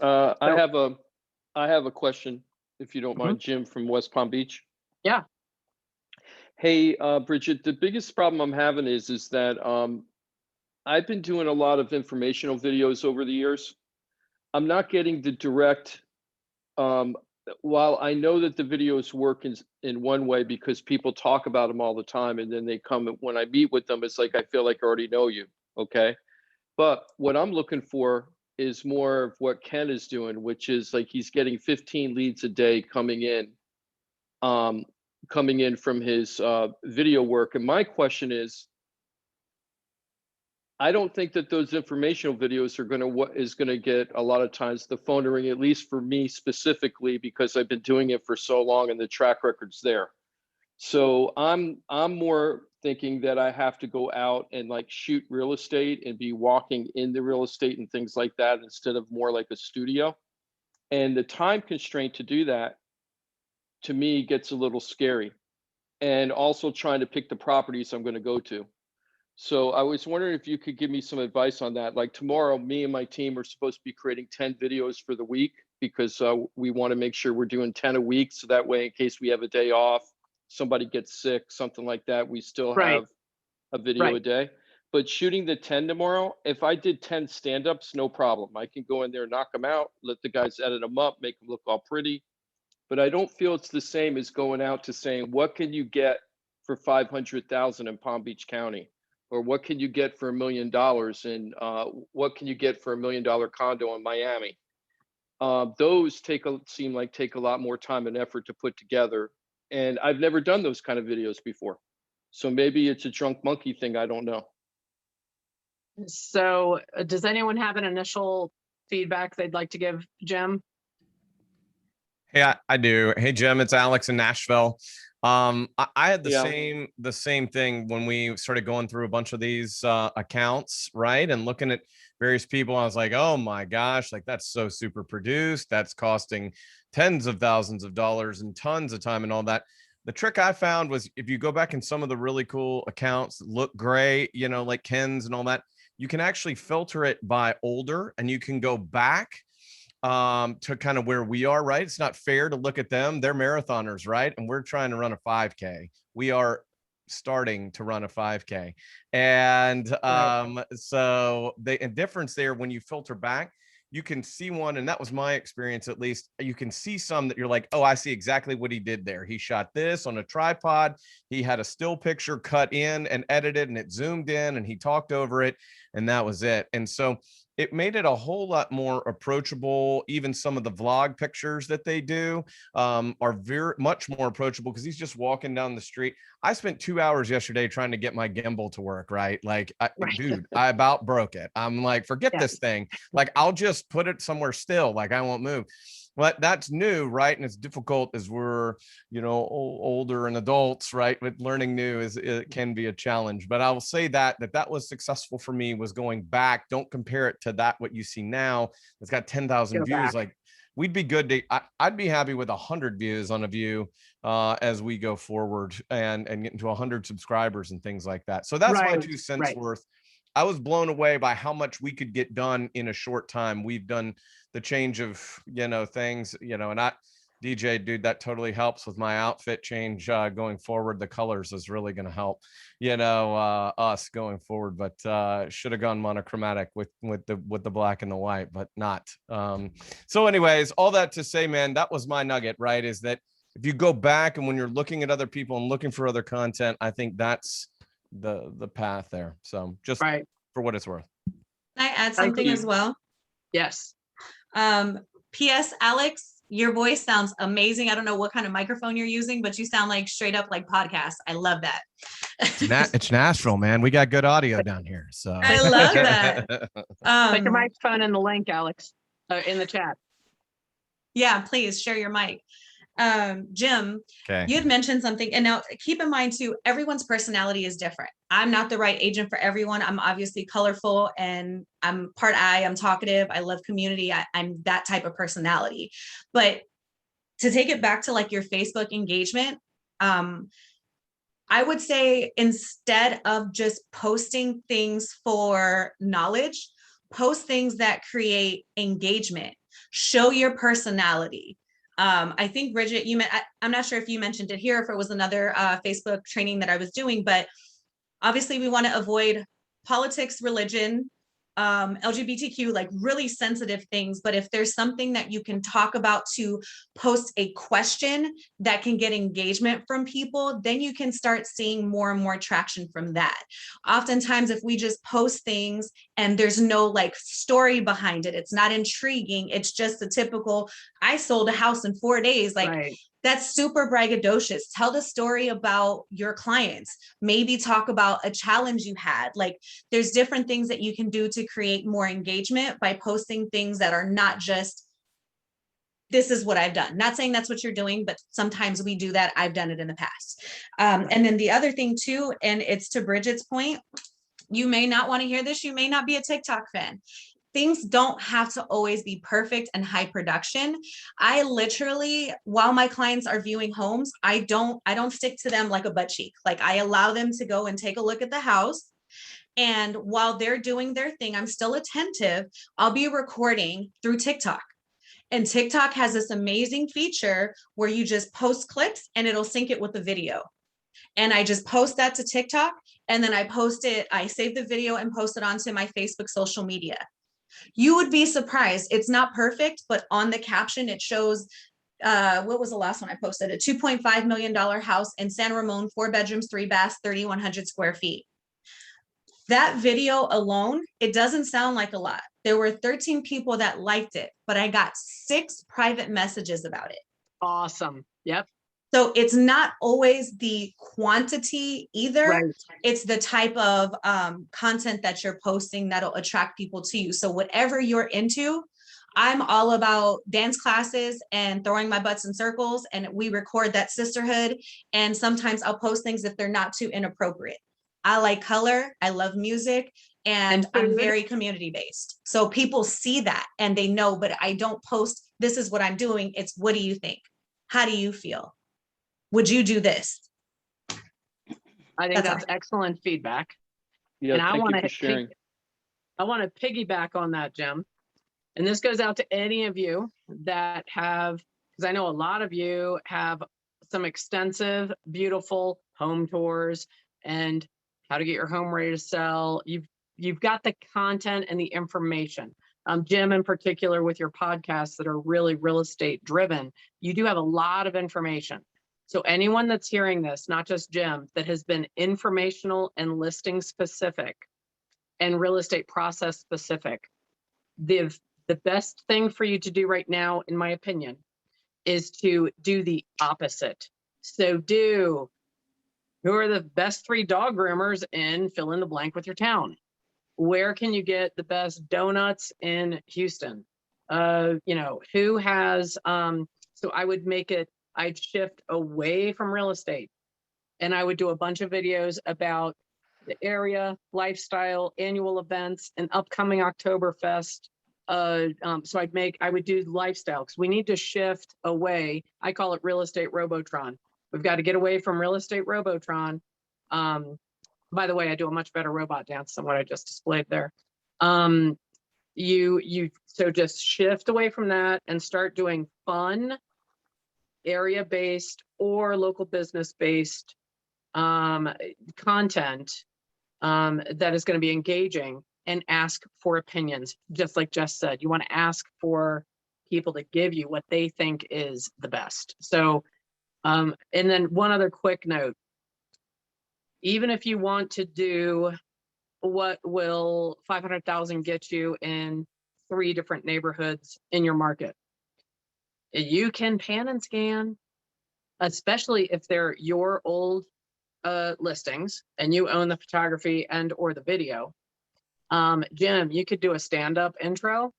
I have a question, if you don't mind, Jim from West Palm Beach. Yeah. Hey, Bridget, the biggest problem I'm having is that I've been doing a lot of informational videos over the years. I'm not getting the direct, while I know that the videos work in one way because people talk about them all the time, and then they come, when I meet with them, it's like I feel like I already know you, okay? But what I'm looking for is more of what Ken is doing, which is like he's getting 15 leads a day coming in from his video work. And my question is, I don't think that those informational videos is gonna get a lot of times the phone to ring, at least for me specifically, because I've been doing it for so long and the track record's there. So I'm more thinking that I have to go out and like shoot real estate and be walking in the real estate and things like that instead of more like a studio. And the time constraint to do that, to me, gets a little scary. And also trying to pick the properties I'm going to go to. So I was wondering if you could give me some advice on that. Like tomorrow, me and my team are supposed to be creating 10 videos for the week because we want to make sure we're doing 10 a week. So that way, in case we have a day off, somebody gets sick, something like that, we still have a video a day. But shooting the 10 tomorrow, if I did 10 stand-ups, no problem. I can go in there, knock them out, let the guys edit them up, make them look all pretty. But I don't feel it's the same as going out to saying, what can you get for 500,000 in Palm Beach County? Or what can you get for $1 million? And what can you get for $1 million condo in Miami? Those seem like take a lot more time and effort to put together. And I've never done those kind of videos before. So maybe it's a drunk monkey thing, I don't know. So does anyone have an initial feedback they'd like to give Jim? Hey, I do. Hey, Jim, it's Alex in Nashville. I had the same thing when we started going through a bunch of these accounts, right? And looking at various people, I was like, oh my gosh, like that's so super produced. That's costing tens of thousands of dollars and tons of time and all that. The trick I found was if you go back in some of the really cool accounts that look great, you know, like Ken's and all that, you can actually filter it by older, and you can go back to kind of where we are, right? It's not fair to look at them. They're marathoners, right? And we're trying to run a 5K. We are starting to run a 5K. And so the difference there, when you filter back, you can see one, and that was my experience at least. You can see some that you're like, oh, I see exactly what he did there. He shot this on a tripod. He had a still picture cut in and edited, and it zoomed in, and he talked over it, and that was it. And so it made it a whole lot more approachable. Even some of the vlog pictures that they do are very much more approachable, because he's just walking down the street. I spent 2 hours yesterday trying to get my gimbal to work, right? Like, dude, I about broke it. I'm like, forget this thing. Like, I'll just put it somewhere still. Like, I won't move. But that's new, right? And it's difficult as we're, you know, older and adults, right? With learning new, it can be a challenge. But I will say that was successful for me, was going back. Don't compare it to that what you see now. It's got 10,000 views. Back. Like, we'd be good to. I'd be happy with 100 views on a view as we go forward, and get into 100 subscribers and things like that. So that's my 2 cents worth. I was blown away by how much we could get done in a short time. We've done the change of, you know, things, you know, and DJ, dude, that totally helps with my outfit change going forward. The colors is really going to help, you know, us going forward, but should have gone monochromatic with the black and the white, but not. So anyways, all that to say, man, that was my nugget, right? Is that if you go back and when you're looking at other people and looking for other content, I think that's the path there. So just for what it's worth. Can I add something as well? Yes. P.S. Alex, your voice sounds amazing. I don't know what kind of microphone you're using, but you sound like straight up like podcast. I love that. It's Nashville, man. We got good audio down here. So I love that. Put your microphone in the link, Alex, in the chat. Yeah, please share your mic. Jim, you had mentioned something, and now keep in mind too, everyone's personality is different. I'm not the right agent for everyone. I'm obviously colorful, and I'm part I, I'm talkative. I love community. I'm that type of personality. But to take it back to like your Facebook engagement, I would say instead of just posting things for knowledge, post things that create engagement, show your personality. I think Bridget, I'm not sure if you mentioned it here, if it was another Facebook training that I was doing, but obviously we want to avoid politics, religion, LGBTQ, like really sensitive things. But if there's something that you can talk about to post a question that can get engagement from people, then you can start seeing more and more traction from that. Oftentimes, if we just post things and there's no like story behind it, it's not intriguing, it's just a typical, I sold a house in 4 days, like that's super braggadocious. Tell the story about your clients. Maybe talk about a challenge you had. Like there's different things that you can do to create more engagement by posting things that are not just, this is what I've done. Not saying that's what you're doing, but sometimes we do that. I've done it in the past. And then the other thing too, and it's to Bridget's point, you may not want to hear this. You may not be a TikTok fan. Things don't have to always be perfect and high production. I literally, while my clients are viewing homes, I don't stick to them like a butt cheek. Like I allow them to go and take a look at the house. And while they're doing their thing, I'm still attentive. I'll be recording through TikTok. And TikTok has this amazing feature where you just post clips and it'll sync it with the video. And I just post that to TikTok. And then I save the video and post it onto my Facebook social media. You would be surprised. It's not perfect, but on the caption, it shows, what was the last one I posted? A $2.5 million house in San Ramon, 4 bedrooms, 3 baths, 3,100 square feet. That video alone, it doesn't sound like a lot. There were 13 people that liked it, but I got 6 private messages about it. Awesome. Yep. So it's not always the quantity either. Right. It's the type of content that you're posting that'll attract people to you. So whatever you're into, I'm all about dance classes and throwing my butts in circles. And we record that sisterhood. And sometimes I'll post things if they're not too inappropriate. I like color. I love music. And I'm very community based. So people see that and they know, but I don't post this is what I'm doing. It's what do you think? How do you feel? Would you do this? I think That's that's all. excellent feedback. Yeah, And I thank want you to for sharing. I want to piggyback on that, Jim. And this goes out to any of you that have, because I know a lot of you have some extensive, beautiful home tours and how to get your home ready to sell. You've got the content and the information. Jim, in particular, with your podcasts that are really real estate driven, you do have a lot of information. So anyone that's hearing this, not just Jim, that has been informational and listing specific and real estate process specific, the best thing for you to do right now, in my opinion, is to do the opposite. So who are the best 3 dog groomers in fill in the blank with your town? Where can you get the best donuts in Houston? Who has, so I would I'd shift away from real estate and I would do a bunch of videos about the area, lifestyle, annual events, and upcoming Oktoberfest. So I would do lifestyle because we need to shift away. I call it real estate Robotron. We've got to get away from real estate Robotron. By the way, I do a much better robot dance than what I just displayed there. So just shift away from that and start doing fun, area-based or local business-based content that is going to be engaging, and ask for opinions. Just like Jess said, you want to ask for people to give you what they think is the best. So, and then one other quick note, even if you want to do what will 500,000 get you in 3 different neighborhoods in your market, you can pan and scan, especially if they're your old listings and you own the photography and or the video. Jim, you could do a stand-up intro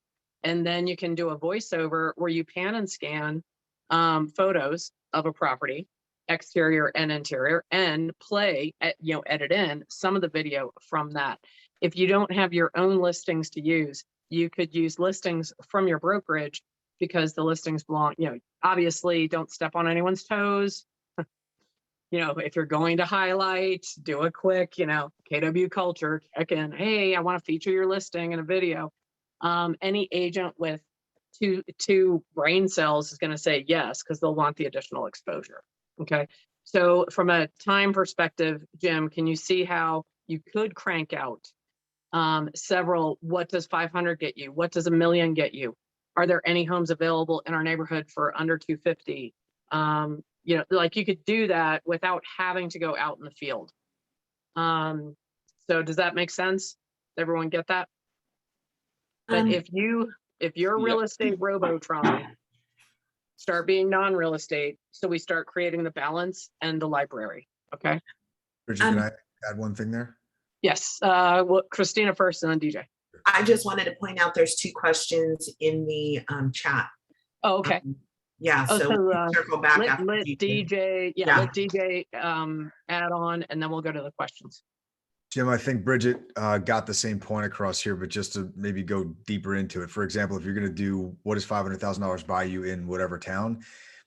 and then you can do a voiceover where you pan and scan photos of a property, exterior and interior, and edit in some of the video from that. If you don't have your own listings to use, you could use listings from your brokerage because the listings belong, obviously don't step on anyone's toes. If you're going to highlight, do a quick, KW culture, check in, hey, I want to feature your listing in a video. Any agent with two brain cells is going to say yes, because they'll want the additional exposure. Okay. So from a time perspective, Jim, can you see how you could crank out several? What does 500 get you? What does $1 million get you? Are there any homes available in our neighborhood for under 250? You could do that without having to go out in the field. So does that make sense? Does everyone get that? But if you're real estate Robotron, start being non-real estate. So we start creating the balance and the library. Okay. Bridget, can I add one thing there? Yes. Christina first and then DJ. I just wanted to point out there's 2 questions in the chat. Oh, okay. So circle back let after DJ. Let DJ add on, and then we'll go to the questions. Jim, I think Bridget got the same point across here, but just to maybe go deeper into it. For example, if you're going to do what does $500,000 buy you in whatever town,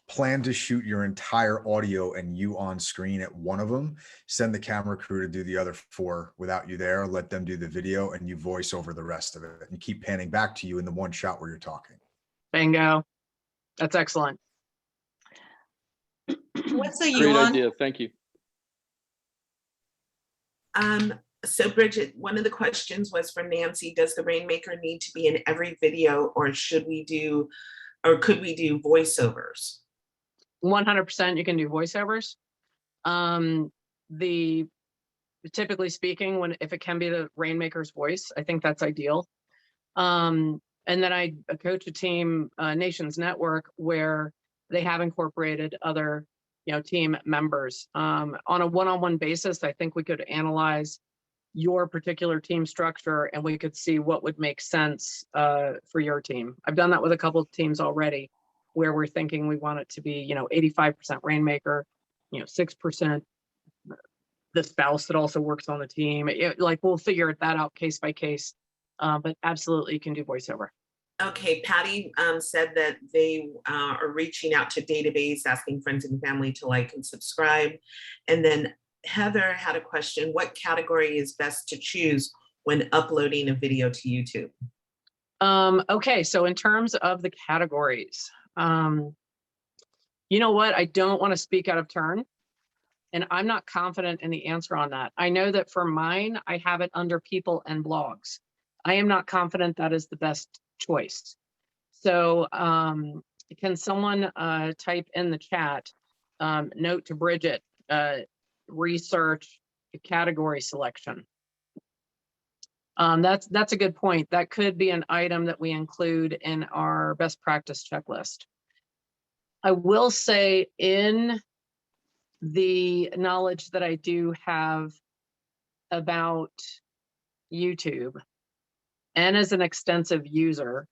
plan to shoot your entire audio and you on screen at one of them. Send the camera crew to do the other 4 without you there. Let them do the video and you voice over the rest of it. And you keep panning back to you in the one shot where you're talking. Bingo. That's excellent. What's a Great idea. Thank you. So Bridget, one of the questions was from Nancy, does the Rainmaker need to be in every video, or could we do voiceovers? 100% you can do voiceovers. Typically speaking, if it can be the Rainmaker's voice, I think that's ideal. And then I coach a team, Nations Network, where they have incorporated other, team members. On a one-on-one basis, I think we could analyze your particular team structure and we could see what would make sense for your team. I've done that with a couple of teams already where we're thinking we want it to be, 85% Rainmaker, 6% the spouse that also works on the team. We'll figure that out case by case. But absolutely you can do voiceover. Okay, Patty said that they are reaching out to database, asking friends and family to like and subscribe. And then Heather had a question, what category is best to choose when uploading a video to YouTube? Okay, so in terms of the categories, you know what? I don't want to speak out of turn, and I'm not confident in the answer on that. I know that for mine, I have it under people and blogs. I am not confident that is the best choice. So can someone type in the chat, note to Bridget, research category selection. That's a good point. That could be an item that we include in our best practice checklist. I will say, in the knowledge that I do have about YouTube and as an extensive user,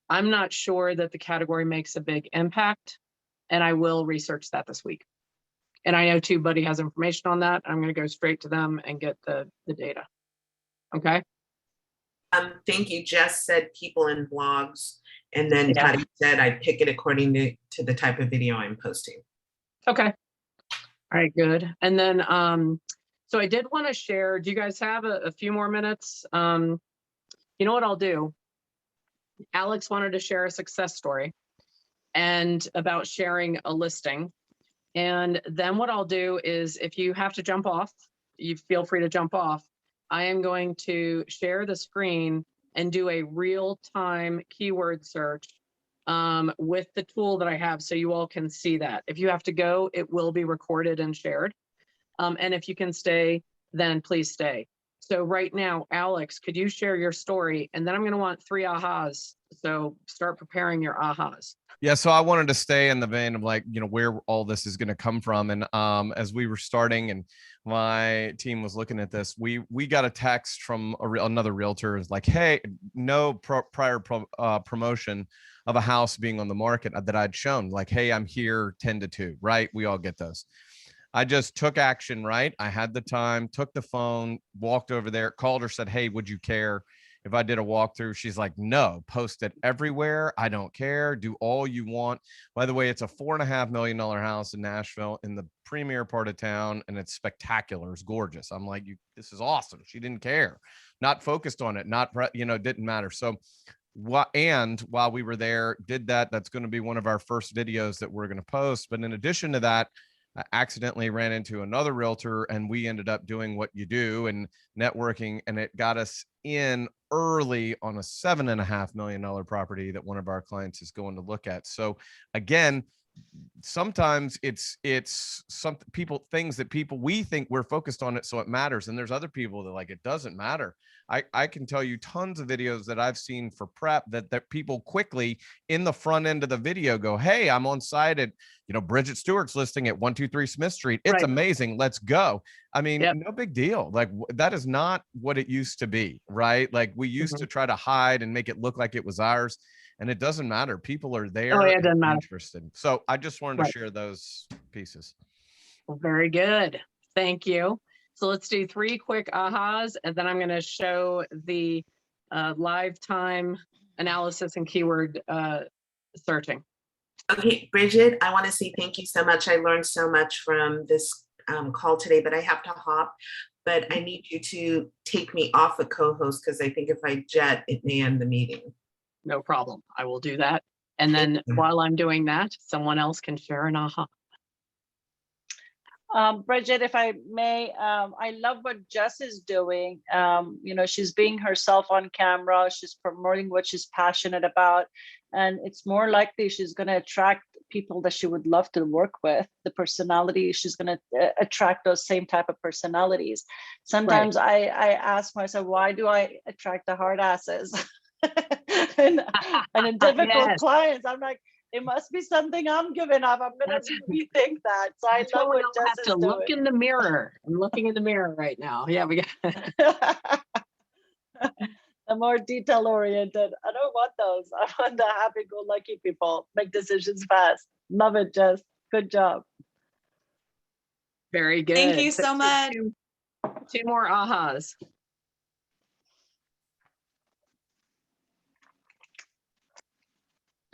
I'm not sure that the category makes a big impact, and I will research that this week. And I know TubeBuddy has information on that. I'm going to go straight to them and get the data. Okay. Thank you. Jess said people and blogs, and then Yeah. Patty said I'd pick it according to the type of video I'm posting. Okay. All right, good. And then, so I did want to share, do you guys have a few more minutes? You know what I'll do? Alex wanted to share a success story and about sharing a listing. And then what I'll do is, if you have to jump off, you feel free to jump off. I am going to share the screen and do a real-time keyword search with the tool that I have, so you all can see that. If you have to go, it will be recorded and shared. And if you can stay, then please stay. So right now, Alex, could you share your story? And then I'm going to want 3 ahas. So start preparing your ahas. Yeah, so I wanted to stay in the vein of like, you know, where all this is going to come from. And as we were starting and my team was looking at this, we got a text from another realtor. Is like, hey, no prior promotion of a house being on the market that I'd shown. Like, hey, I'm here 10 to 2, right? We all get those. I just took action, right? I had the time, took the phone, walked over there, called her, said, hey, would you care if I did a walkthrough? She's like, no, post it everywhere. I don't care. Do all you want. By the way, it's a $4.5 million house in Nashville in the premier part of town, and it's spectacular. It's gorgeous. I'm like, this is awesome. She didn't care, not focused on it, didn't matter. So and while we were there, did that. That's going to be one of our first videos that we're going to post. But in addition to that, I accidentally ran into another realtor, and we ended up doing what you do and networking, and it got us in early on a $7.5 million property that one of our clients is going to look at. So again, sometimes it's some people, things that we think we're focused on it, so it matters. And there's other people that like, it doesn't matter. I can tell you tons of videos that I've seen for prep that people quickly in the front end of the video go, hey, I'm on site at, Bridget Stewart's listing at 123 Smith Street. It's amazing. Let's go. I mean, no big deal. Like, that is not what it used to be, right? Like, we used to try to hide and make it look like it was ours. And it doesn't matter. People are there. Oh, yeah, it doesn't matter. Interested. So I just wanted to share those pieces. Well, very good. Thank you. So let's do 3 quick ahas, and then I'm going to show the live time analysis and keyword searching. Okay, Bridget, I want to say thank you so much. I learned so much from this call today, but I have to hop. But I need you to take me off a co-host, because I think if I jet, it may end the meeting. No problem. I will do that. And then while I'm doing that, someone else can share an aha. Bridget, if I may, I love what Jess is doing. She's being herself on camera. She's promoting what she's passionate about. And it's more likely she's going to attract people that she would love to work with. The personality, she's going to attract those same type of personalities. Sometimes I ask myself, why do I attract the hard asses? and in difficult clients, I'm like, it must be something I'm giving up. I'm gonna rethink that. So I love what Jess is doing. Look in the mirror. I'm looking in the mirror right now. Yeah, we got the more detail oriented. I don't want those. I want the happy-go-lucky people. Make decisions fast. Love it, Jess. Good job. Very good. Thank you so much. 2 more ahas.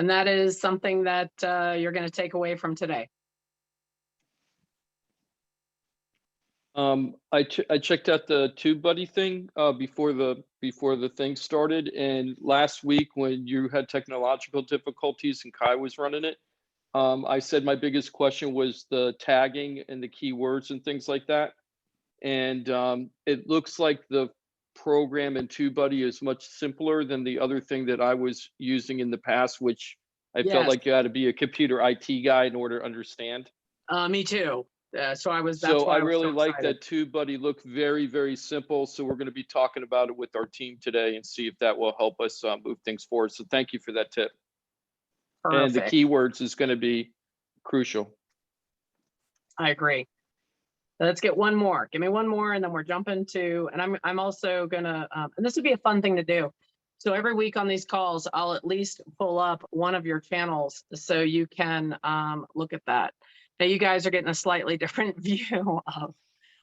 And that is something that you're going to take away from today. I checked out the TubeBuddy thing before the thing started, and last week when you had technological difficulties and Kai was running it, I said my biggest question was the tagging and the keywords and things like that. And it looks like the program in TubeBuddy is much simpler than the other thing that I was using in the past, which I felt Yes. like you had to be a computer IT guy in order to understand. Me too. So I was. So I really like that TubeBuddy looked very, very simple. So we're going to be talking about it with our team today and see if that will help us move things forward. So thank you for that tip. Perfect. And the keywords is going to be crucial. I agree. Let's get one more. Give me one more, and then we're jumping to. And I'm also gonna. And this would be a fun thing to do. So every week on these calls, I'll at least pull up one of your channels so you can look at that. Now you guys are getting a slightly different view of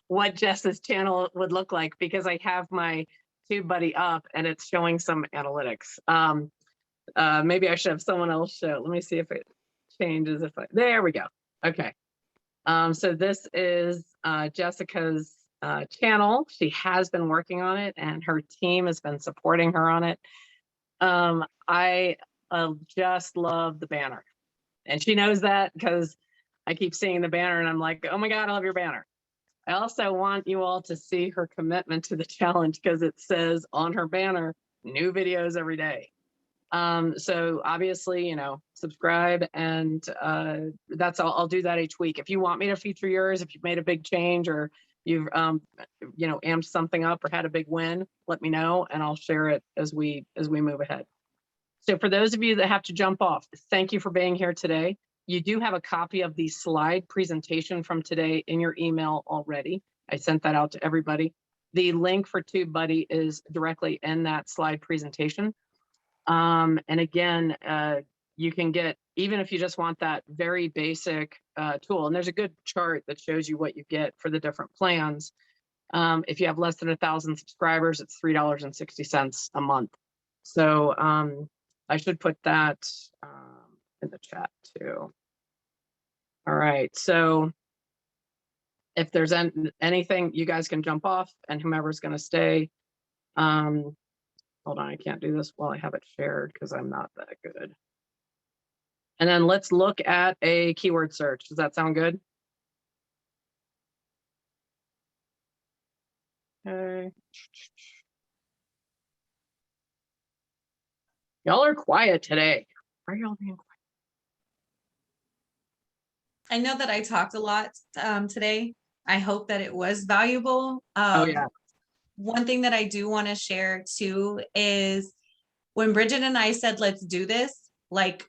what Jess's channel would look like because I have my TubeBuddy up and it's showing some analytics. Maybe I should have someone else show. Let me see if it changes. There we go. Okay. So this is Jessica's channel. She has been working on it and her team has been supporting her on it. I just love the banner. And she knows that because I keep seeing the banner and I'm like, oh my God, I love your banner. I also want you all to see her commitment to the challenge because it says on her banner, new videos every day. So obviously, subscribe and that's all. I'll do that each week. If you want me to feature yours, if you've made a big change or you've, amped something up or had a big win, let me know and I'll share it as we move ahead. So for those of you that have to jump off, thank you for being here today. You do have a copy of the slide presentation from today in your email already. I sent that out to everybody. The link for TubeBuddy is directly in that slide presentation. And again, you can get, even if you just want that very basic tool, and there's a good chart that shows you what you get for the different plans. If you have less than 1,000 subscribers, it's $3.60 a month. So I should put that in the chat too. All right, so if there's anything, you guys can jump off and whomever's gonna stay. Hold on, I can't do this while I have it shared because I'm not that good. And then let's look at a keyword search. Does that sound good? Okay. Y'all are quiet today. Why are y'all being quiet? I know that I talked a lot today. I hope that it was valuable. Oh yeah. One thing that I do want to share too is when Bridget and I said, let's do this, like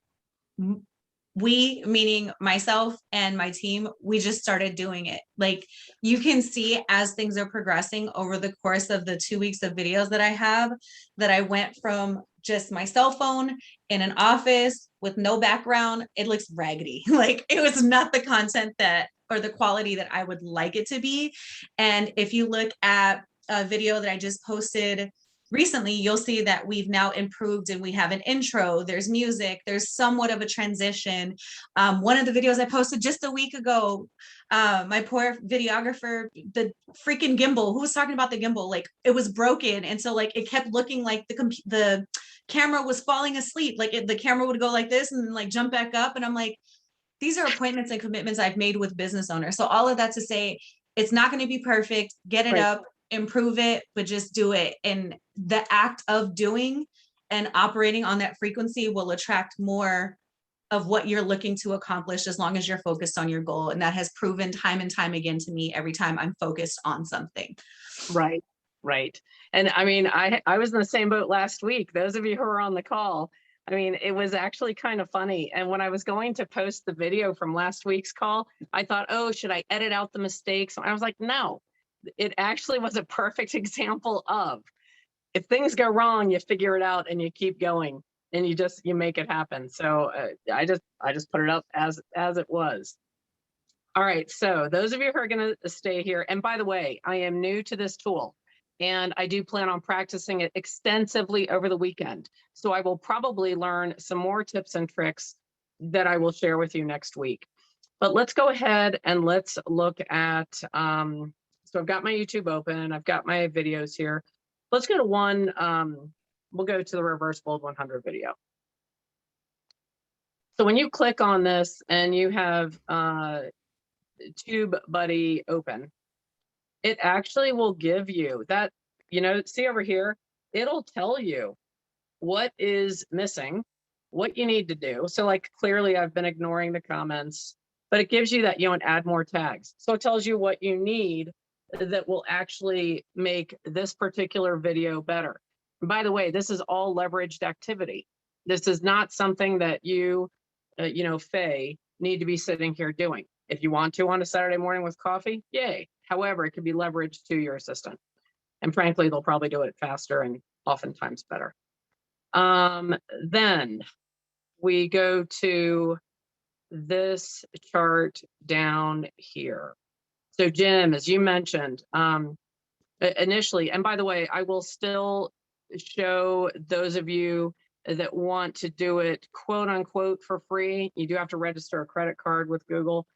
we, meaning myself and my team, we just started doing it. Like you can see as things are progressing over the course of the 2 weeks of videos that I have, that I went from just my cell phone in an office with no background. It looks raggedy. Like it was not the content that, or the quality that I would like it to be. And if you look at a video that I just posted recently, you'll see that we've now improved and we have an intro, there's music, there's somewhat of a transition. One of the videos I posted just a week ago, my poor videographer, the freaking gimbal, who was talking about the gimbal, like it was broken. And so like, it kept looking like the camera was falling asleep. Like the camera would go like this and then like jump back up. And I'm like, these are appointments and commitments I've made with business owners. So all of that to say, it's not going to be perfect, get it up, improve it, but just do it. And the act of doing and operating on that frequency will attract more of what you're looking to accomplish as long as you're focused on your goal. And that has proven time and time again to me every time I'm focused on something. Right, right. And I mean, I was in the same boat last week. Those of you who were on the call, I mean, it was actually kind of funny. And when I was going to post the video from last week's call, I thought, oh, should I edit out the mistakes? I was like, no. It actually was a perfect example of if things go wrong, you figure it out and you keep going and you make it happen. So I just put it up as it was. All right. So those of you who are going to stay here, and by the way, I am new to this tool. And I do plan on practicing it extensively over the weekend. So I will probably learn some more tips and tricks that I will share with you next week. But let's go ahead and let's look at, so I've got my YouTube open, I've got my videos here. Let's go to one, we'll go to the reverse bold 100 video. So when you click on this and you have TubeBuddy open, it actually will give you that, you know, see over here, it'll tell you what is missing, what you need to do. So like clearly I've been ignoring the comments, but it gives you that, you know, and add more tags. So it tells you what you need that will actually make this particular video better. And by the way, this is all leveraged activity. This is not something that you, you know, Faye, need to be sitting here doing. If you want to on a Saturday morning with coffee, yay. However, it can be leveraged to your assistant. And frankly, they'll probably do it faster and oftentimes better. Then we go to this chart down here. So Jim, as you mentioned, initially, and by the way, I will still show those of you that want to do it quote unquote for free. You do have to register a credit card with Google.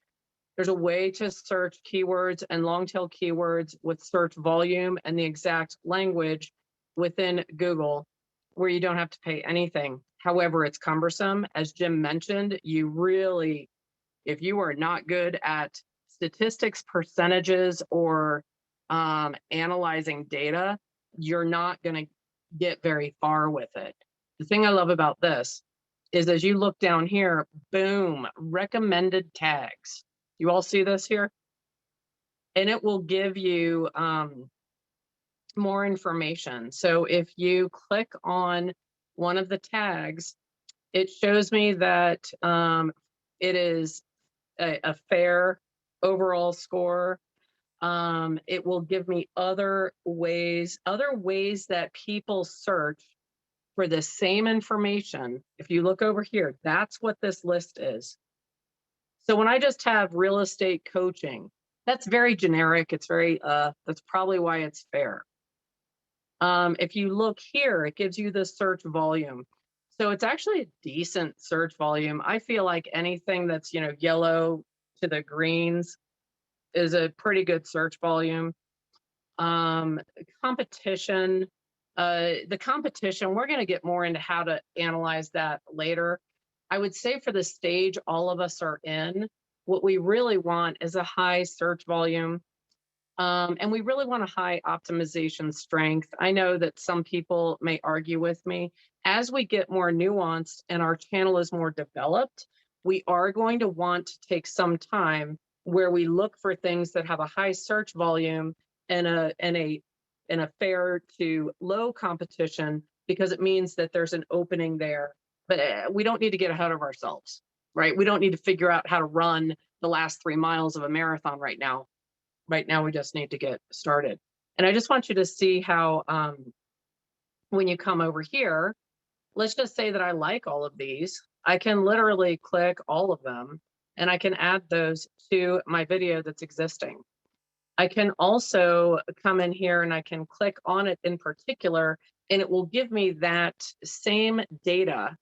There's a way to search keywords and long tail keywords with search volume and the exact language within Google where you don't have to pay anything. However, it's cumbersome. As Jim mentioned, you really, if you are not good at statistics, percentages, or analyzing data, you're not going to get very far with it. The thing I love about this is as you look down here, boom, recommended tags. You all see this here? And it will give you more information. So if you click on one of the tags, it shows me that it is a fair overall score. It will give me other ways that people search for the same information. If you look over here, that's what this list is. So when I just have real estate coaching, that's very generic. It's very, that's probably why it's fair. If you look here, it gives you the search volume. So it's actually a decent search volume. I feel like anything that's, you know, yellow to the greens is a pretty good search volume. Competition, the competition, we're going to get more into how to analyze that later. I would say for the stage all of us are in, what we really want is a high search volume. And we really want a high optimization strength. I know that some people may argue with me. As we get more nuanced and our channel is more developed, we are going to want to take some time where we look for things that have a high search volume and a fair to low competition, because it means that there's an opening there. But we don't need to get ahead of ourselves, right? We don't need to figure out how to run the last 3 miles of a marathon right now. Right now, we just need to get started. And I just want you to see how when you come over here, let's just say that I like all of these. I can literally click all of them and I can add those to my video that's existing. I can also come in here and I can click on it in particular, and it will give me that same data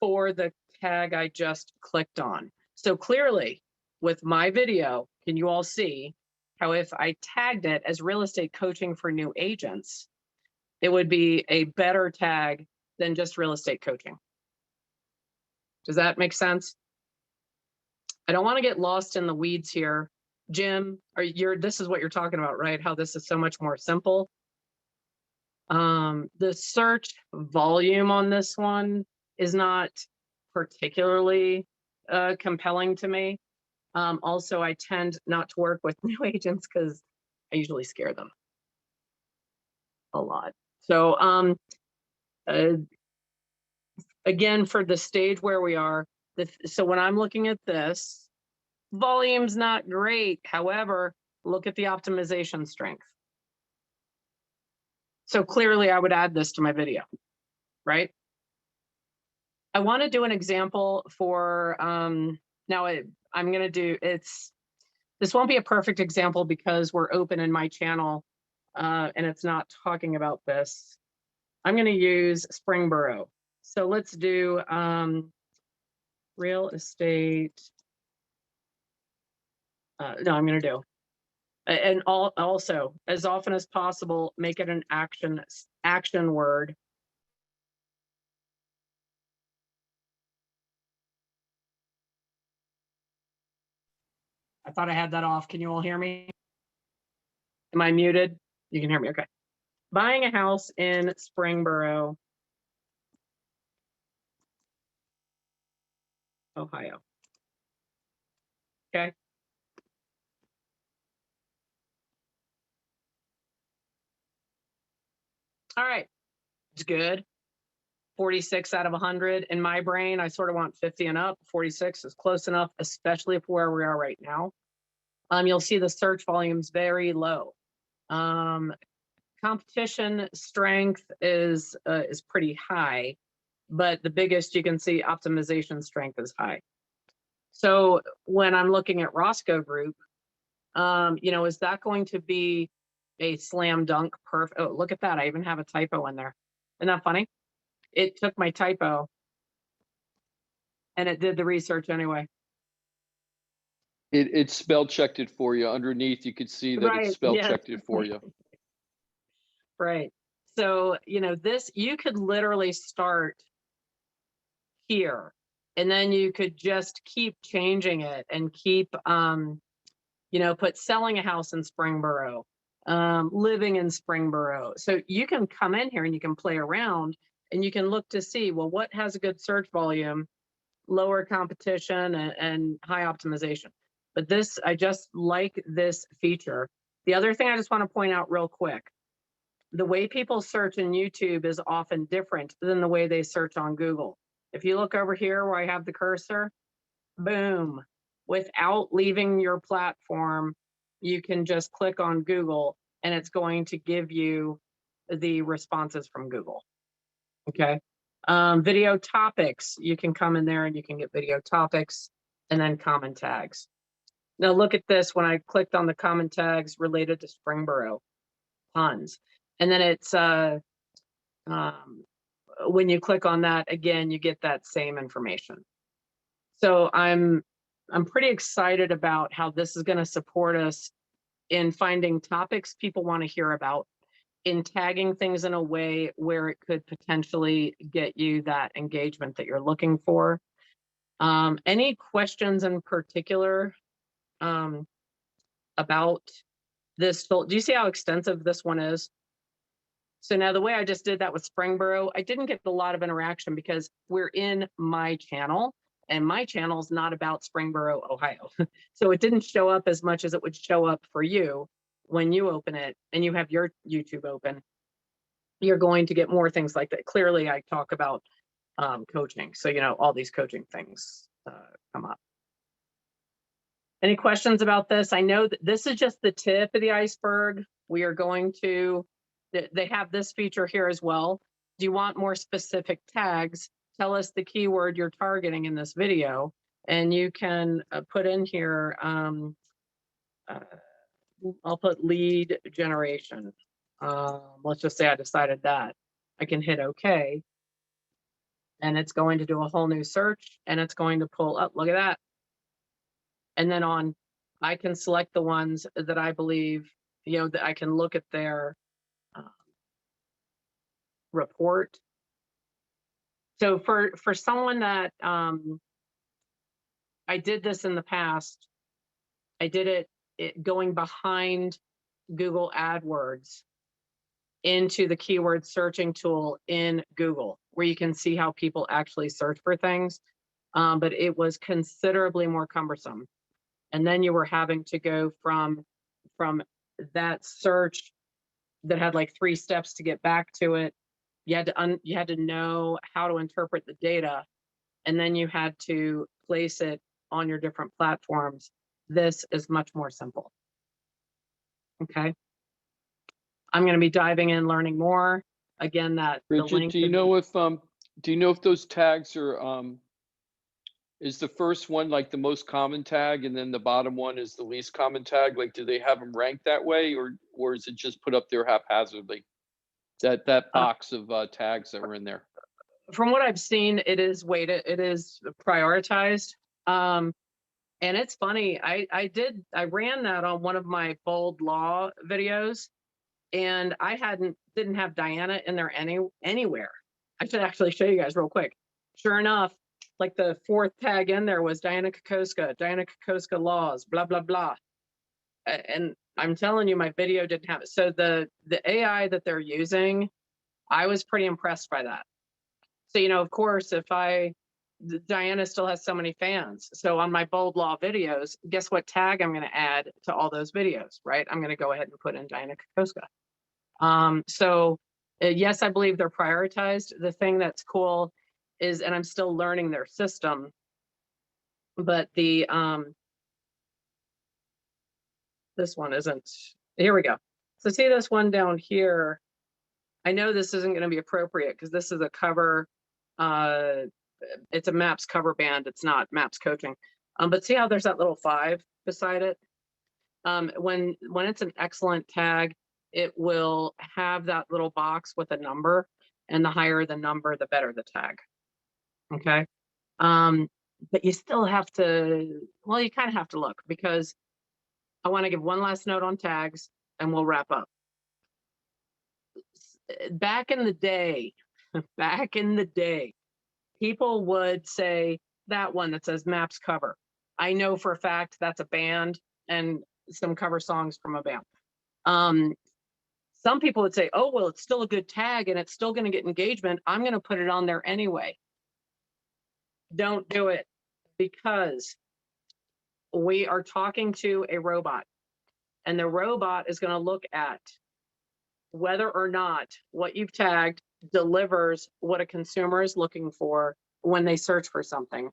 for the tag I just clicked on. So clearly, with my video, can you all see how if I tagged it as real estate coaching for new agents, it would be a better tag than just real estate coaching? Does that make sense? I don't want to get lost in the weeds here. Jim, this is what you're talking about, right? How this is so much more simple. The search volume on this one is not particularly compelling to me. Also, I tend not to work with new agents because I usually scare them a lot. So again, for the stage where we are, so when I'm looking at this, volume's not great. However, look at the optimization strength. So clearly I would add this to my video, right? I want to do an example for, now I'm going to do, this won't be a perfect example because we're open in my channel and it's not talking about this. I'm going to use Springboro. So let's do real estate. No, I'm going to do. And also, as often as possible, make it an action word. I thought I had that off. Can you all hear me? Am I muted? You can hear me. Okay. Buying a house in Springboro, Ohio. Okay. All right. It's good. 46 out of 100. In my brain, I sort of want 50 and up. 46 is close enough, especially for where we are right now. You'll see the search volume's very low. Competition strength is pretty high, but the biggest you can see optimization strength is high. So when I'm looking at Roscoe Group, you know, is that going to be a slam dunk perfect? Oh, look at that. I even have a typo in there. Isn't that funny? It took my typo and it did the research anyway. It spell checked it for you. Underneath, you could see that Right, it spell yes. checked it for you. Right. So, you know, this, you could literally start here and then you could just keep changing it and keep, you know, put selling a house in Springboro, living in Springboro. So you can come in here and you can play around and you can look to see, well, what has a good search volume, lower competition and high optimization. But this, I just like this feature. The other thing I just want to point out real quick, the way people search in YouTube is often different than the way they search on Google. If you look over here where I have the cursor, boom, without leaving your platform, you can just click on Google and it's going to give you the responses from Google. Okay. Video topics, you can come in there and you can get video topics and then common tags. Now look at this, when I clicked on the common tags related to Springboro, tons. And then it's, when you click on that, again, you get that same information. So I'm pretty excited about how this is going to support us in finding topics people want to hear about, in tagging things in a way where it could potentially get you that engagement that you're looking for. Any questions in particular about this? Do you see how extensive this one is? So now the way I just did that with Springboro, I didn't get a lot of interaction because we're in my channel and my channel is not about Springboro, Ohio. So it didn't show up as much as it would show up for you when you open it and you have your YouTube open. You're going to get more things like that. Clearly, I talk about coaching. So, you know, all these coaching things come up. Any questions about this? I know that this is just the tip of the iceberg. We are going to, they have this feature here as well. Do you want more specific tags? Tell us the keyword you're targeting in this video, and you can put in here, I'll put lead generation. Let's just say I decided that. I can hit OK. And it's going to do a whole new search and it's going to pull up, look at that. And then I can select the ones that I believe, you know, that I can look at their report. So for someone that, I did this in the past, I did it going behind Google AdWords into the keyword searching tool in Google, where you can see how people actually search for things. But it was considerably more cumbersome. And then you were having to go from that search that had like 3 steps to get back to it. You had to know how to interpret the data, and then you had to place it on your different platforms. This is much more simple. Okay. I'm going to be diving in, learning more. Again, that Bridget, the link. do you know if those tags are Is the first one like the most common tag and then the bottom one is the least common tag? Like, do they have them ranked that way, or is it just put up there haphazardly? That box of tags that were in there. From what I've seen, it is weighted, it is prioritized. And it's funny, I ran that on one of my bold law videos, and I didn't have Diana in there anywhere. I should actually show you guys real quick. Sure enough, like the fourth tag in there was Diana Kokoska laws, blah, blah, blah. And I'm telling you, my video didn't have it. So the AI that they're using, I was pretty impressed by that. So, you know, of course, Diana still has so many fans. So on my bold law videos, guess what tag I'm going to add to all those videos, right? I'm going to go ahead and put in Diana Kokoska. Yes, I believe they're prioritized. The thing that's cool is, and I'm still learning their system, but this one isn't, here we go. So see this one down here. I know this isn't going to be appropriate because this is a cover, it's a MAPS cover band. It's not MAPS coaching. But see how there's that little 5 beside it? When it's an excellent tag, it will have that little box with a number, and the higher the number, the better the tag. Okay. But you still have to, well, you kind of have to look, because I want to give one last note on tags and we'll wrap up. Back in the day, people would say that one that says MAPS cover. I know for a fact that's a band and some cover songs from a band. Some people would say, oh, well, it's still a good tag and it's still going to get engagement. I'm going to put it on there anyway. Don't do it, because we are talking to a robot, and the robot is going to look at whether or not what you've tagged delivers what a consumer is looking for when they search for something.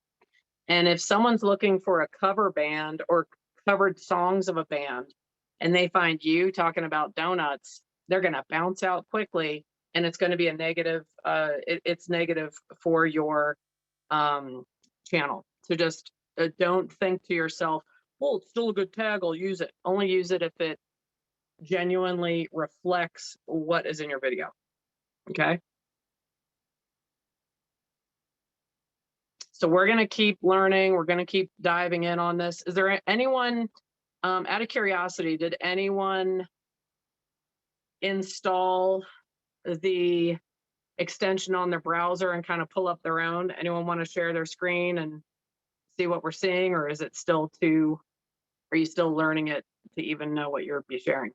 And if someone's looking for a cover band or covered songs of a band, and they find you talking about donuts, they're going to bounce out quickly, and it's going to be a negative. It's negative for your channel. So just don't think to yourself, well, it's still a good tag, I'll use it. Only use it if it genuinely reflects what is in your video. Okay. So we're going to keep learning. We're going to keep diving in on this. Is there anyone, out of curiosity, did anyone install the extension on their browser and kind of pull up their own? Anyone want to share their screen and see what we're seeing, or is it still are you still learning it to even know what you're be sharing?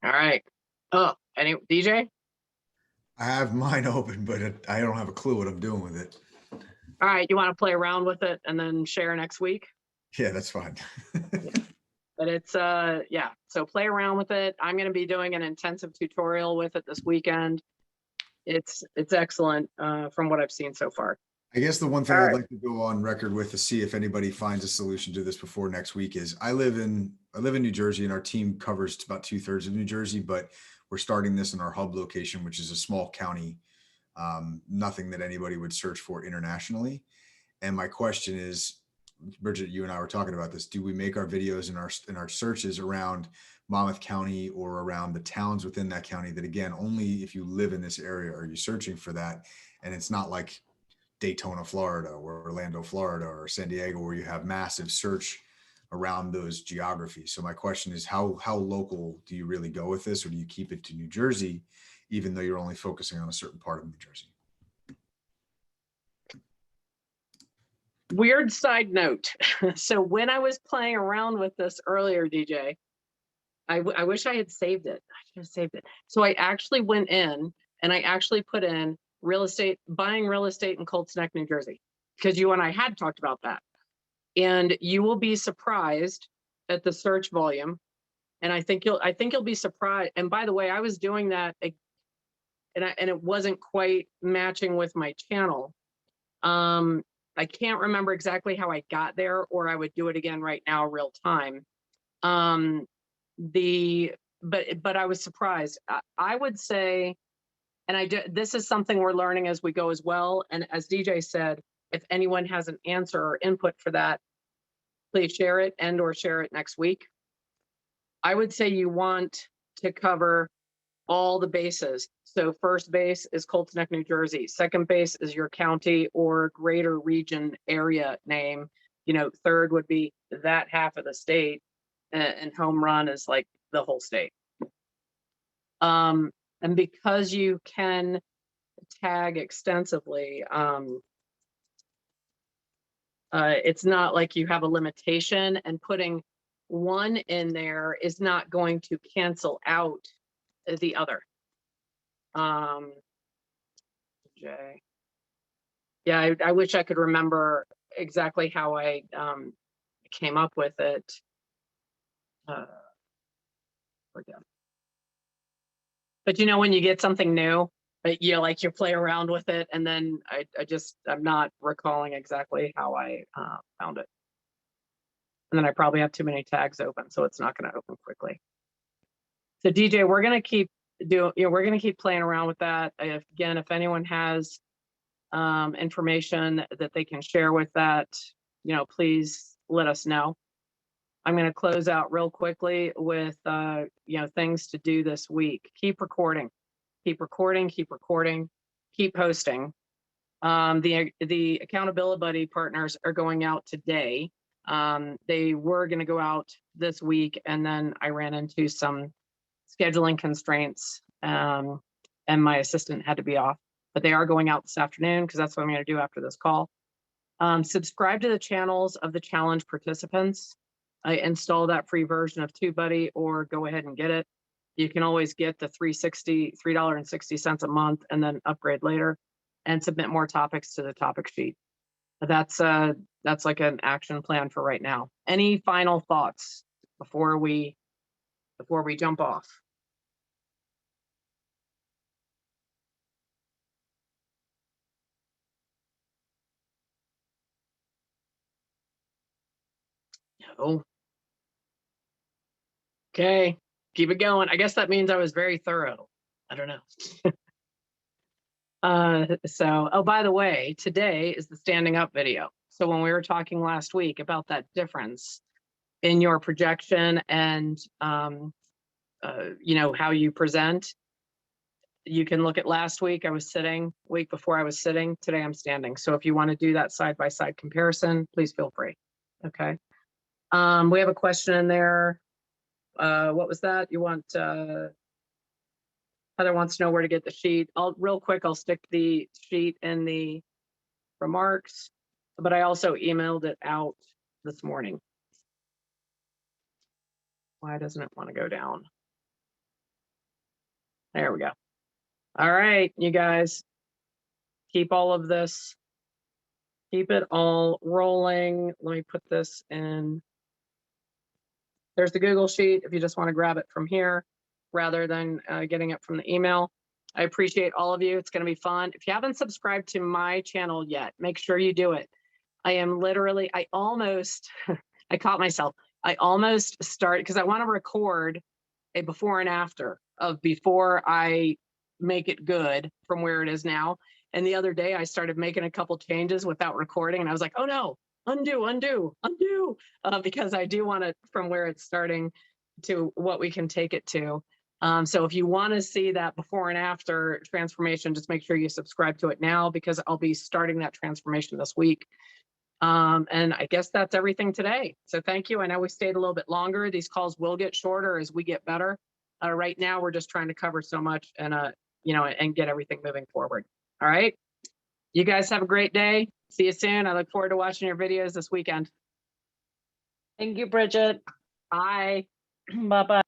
All right. Oh, DJ? I have mine open, but I don't have a clue what I'm doing with it. All right, you want to play around with it and then share next week? Yeah, that's fine. Yeah. But it's yeah, so play around with it. I'm going to be doing an intensive tutorial with it this weekend. It's excellent from what I've seen so far. I guess the one thing I'd like to go on record with to see if anybody finds a solution to this before next week is I live in New Jersey, and our team covers about 2/3 of New Jersey, but we're starting this in our hub location, which is a small county, nothing that anybody would search for internationally. And my question is, Bridget, you and I were talking about this. Do we make our videos in our searches around Monmouth County or around the towns within that county that, again, only if you live in this area are you searching for that? And it's not like Daytona, Florida, or Orlando, Florida, or San Diego, where you have massive search around those geographies. So my question is, how local do you really go with this, or do you keep it to New Jersey, even though you're only focusing on a certain part of New Jersey? Weird side note. So when I was playing around with this earlier, DJ, I wish I had saved it. I should have saved it. So I actually went in and I actually put in buying real estate in Colts Neck, New Jersey, because you and I had talked about that. And you will be surprised at the search volume. And I think you'll be surprised. And by the way, I was doing that and it wasn't quite matching with my channel. I can't remember exactly how I got there, or I would do it again right now, real time. but I was surprised. I would say, and this is something we're learning as we go as well. And as DJ said, if anyone has an answer or input for that, please share it or share it next week. I would say you want to cover all the bases. So first base is Colts Neck, New Jersey. Second base is your county or greater region area name. You know, third would be that half of the state, and home run is like the whole state. And because you can tag extensively, it's not like you have a limitation, and putting one in there is not going to cancel out the other. Jay. Yeah, I wish I could remember exactly how I came up with it. Forget. But you know, when you get something new, you like you play around with it, and then I'm not recalling exactly how I found it. And then I probably have too many tags open, so it's not going to open quickly. So DJ, we're going to keep we're going to keep playing around with that. If anyone has information that they can share with that, please let us know. I'm going to close out real quickly with things to do this week. Keep recording, keep posting. The Accountability Buddy partners are going out today. They were going to go out this week, and then I ran into some scheduling constraints, and my assistant had to be off, but they are going out this afternoon because that's what I'm going to do after this call. Subscribe to the channels of the challenge participants. I install that free version of TubeBuddy, or go ahead and get it. You can always get the $3.60 a month and then upgrade later and submit more topics to the topic sheet. That's like an action plan for right now. Any final thoughts before we jump off? No. Okay, keep it going. I guess that means I was very thorough. I don't know. Oh, by the way, today is the standing up video. So when we were talking last week about that difference in your projection and how you present, you can look at last week. I was sitting. Week before I was sitting. Today I'm standing. So if you want to do that side-by-side comparison, please feel free. Okay. We have a question in there. What was that? You want Heather wants to know where to get the sheet. Real quick, I'll stick the sheet in the remarks, but I also emailed it out this morning. Why doesn't it want to go down? There we go. All right, you guys, keep all of this, keep it all rolling. Let me put this in. There's the Google Sheet if you just want to grab it from here rather than getting it from the email. I appreciate all of you. It's going to be fun. If you haven't subscribed to my channel yet, make sure you do it. I caught myself. I almost start because I want to record a before and after of before I make it good from where it is now. And the other day I started making a couple changes without recording, and I was like, oh no, undo, because I do want it from where it's starting to what we can take it to. So if you want to see that before and after transformation, just make sure you subscribe to it now, because I'll be starting that transformation this week. And I guess that's everything today. So thank you. I know we stayed a little bit longer. These calls will get shorter as we get better. Right now, we're just trying to cover so much and get everything moving forward. All right. You guys have a great day. See you soon. I look forward to watching your videos this weekend. Thank you, Bridget. Bye. Bye-bye.